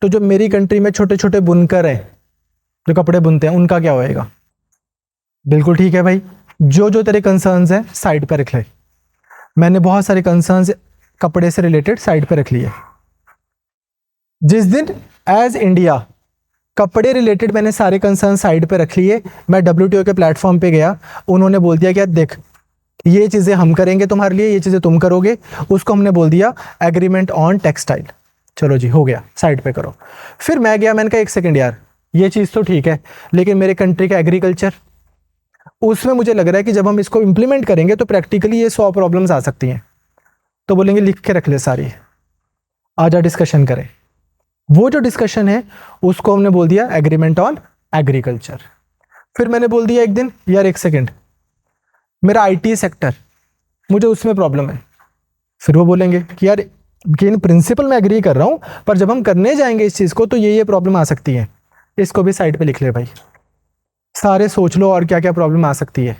तो जो मेरी कंट्री में छोटे छोटे बुनकर हैं जो कपड़े बुनते हैं उनका क्या होएगा? बिल्कुल ठीक है भाई, जो जो तेरे कंसर्न्स हैं साइड पे रख ले। मैंने बहुत सारे कंसर्न्स कपड़े से रिलेटेड साइड पे रख लिए। जिस दिन एज इंडिया कपड़े रिलेटेड मैंने सारे कंसर्न साइड पे रख लिए, मैं WTO के प्लेटफॉर्म पे गया, उन्होंने बोल दिया कि देख ये चीज़ें हम करेंगे तुम्हारे लिए, ये चीज़ें तुम करोगे, उसको हमने बोल दिया एग्रीमेंट ऑन टेक्सटाइल। चलो जी हो गया, साइड पे करो। फिर मैं गया, मैंने कहा एक सेकेंड यार, ये चीज़ तो ठीक है, लेकिन मेरे कंट्री का एग्रीकल्चर, उसमें मुझे लग रहा है कि जब हम इसको इम्प्लीमेंट करेंगे तो प्रैक्टिकली ये 100 प्रॉब्लम्स आ सकती हैं। तो बोलेंगे लिख के रख ले सारी, आजा डिस्कशन करें। वो जो डिस्कशन है उसको हमने बोल दिया एग्रीमेंट ऑन एग्रीकल्चर। फिर मैंने बोल दिया एक दिन, यार एक सेकेंड, मेरा IT सेक्टर, मुझे उसमें प्रॉब्लम है। फिर वो बोलेंगे कि यार कि इन प्रिंसिपल में एग्री कर रहा हूँ, पर जब हम करने जाएंगे इस चीज़ को तो ये प्रॉब्लम आ सकती है। इसको भी साइड पे लिख ले भाई, सारे सोच लो और क्या क्या प्रॉब्लम आ सकती है।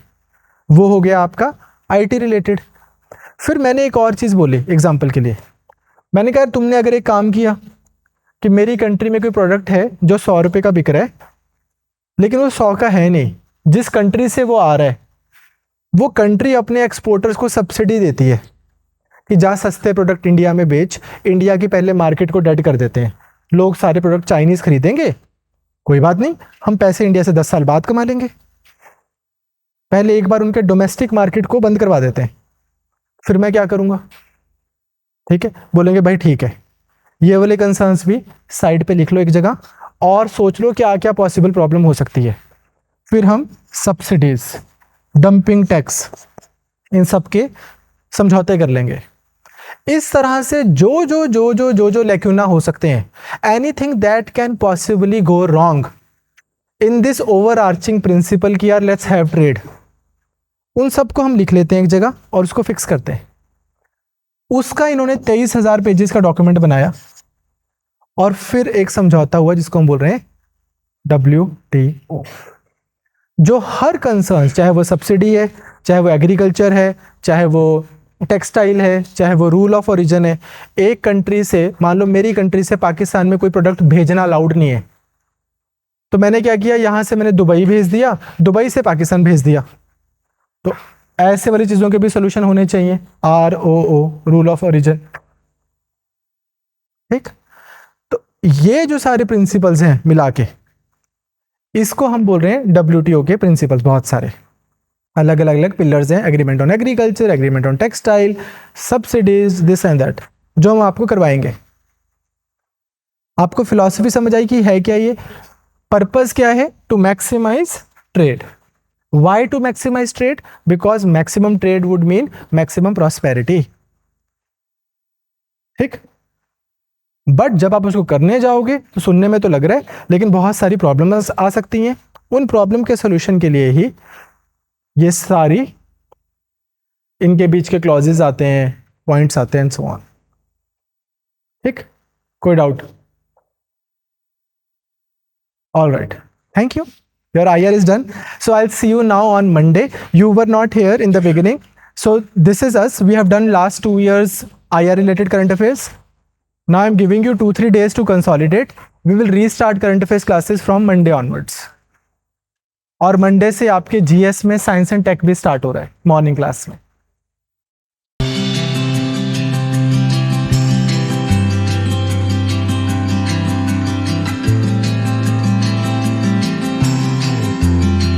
वो हो गया आपका IT रिलेटेड। फिर मैंने एक और चीज़ बोली एग्जाम्पल के लिए, मैंने कहा तुमने अगर एक काम किया कि मेरी कंट्री में कोई प्रोडक्ट है जो 100 रुपये का बिक रहा है, लेकिन वो 100 का है नहीं, जिस कंट्री से वो आ रहा है वो कंट्री अपने एक्सपोर्टर्स को सब्सिडी देती है कि जा सस्ते प्रोडक्ट इंडिया में बेच, इंडिया की पहले मार्केट को डेड कर देते हैं, लोग सारे प्रोडक्ट चाइनीज खरीदेंगे, कोई बात नहीं, हम पैसे इंडिया से 10 साल बाद कमा लेंगे। पहले एक बार उनके डोमेस्टिक मार्केट को बंद करवा देते हैं, फिर मैं क्या करूंगा? ठीक है, बोलेंगे भाई ठीक है, ये वाले कंसर्न्स भी साइड पे लिख लो एक जगह और सोच लो क्या क्या पॉसिबल प्रॉब्लम हो सकती है। फिर हम सब्सिडीज, डंपिंग टैक्स, इन सब के समझौते कर लेंगे। इस तरह से जो जो जो जो जो जो लैक्यूना हो सकते हैं, anything that can possibly go wrong in this overarching principle कि यार लेट्स हैव ट्रेड, उन सबको हम लिख लेते हैं एक जगह और उसको फिक्स करते हैं। उसका इन्होंने 23,000 पेजेस का डॉक्यूमेंट बनाया और फिर एक समझौता हुआ जिसको हम बोल रहे हैं WTO, जो हर कंसर्न, चाहे वो सब्सिडी है, चाहे वो एग्रीकल्चर है, चाहे वो टेक्सटाइल है, चाहे वो रूल ऑफ ओरिजिन है, एक कंट्री से, मान लो मेरी कंट्री से पाकिस्तान में कोई प्रोडक्ट भेजना अलाउड नहीं है, तो मैंने क्या किया, यहां से मैंने दुबई भेज दिया, दुबई से पाकिस्तान भेज दिया। तो ऐसे वाली चीजों के भी सोल्यूशन होने चाहिए, ROO, रूल ऑफ ओरिजिन। ठीक, तो ये जो सारे प्रिंसिपल्स हैं मिला के, इसको हम बोल रहे हैं WTO के प्रिंसिपल्स। बहुत सारे अलग अलग अलग पिलर्स हैं, agreement on agriculture, agreement on textile, subsidies, this and that, जो हम आपको करवाएंगे। आपको फिलॉसफी समझ आई कि है क्या ये, पर्पस क्या है? To maximise trade. Why to maximise trade? Because maximum trade would mean maximum prosperity. ठीक, बट जब आप उसको करने जाओगे तो सुनने में तो लग रहा है, लेकिन बहुत सारी प्रॉब्लम्स आ सकती हैं। उन प्रॉब्लम के सोल्यूशन के लिए ही ये सारी इनके बीच के क्लॉजेज आते हैं, पॉइंट्स आते हैं, एंड सो ऑन। ठीक, कोई doubt? All right, thank you, your IR is done. So I'll see you now on Monday. You were not here in the beginning, so this is us. We have done last 2 years IR related current affairs. Now I'm giving you 2-3 days to consolidate. We will restart current affairs classes from Monday onwards. और मंडे से आपके GS में साइंस एंड टेक भी स्टार्ट हो रहा है मॉर्निंग क्लास में।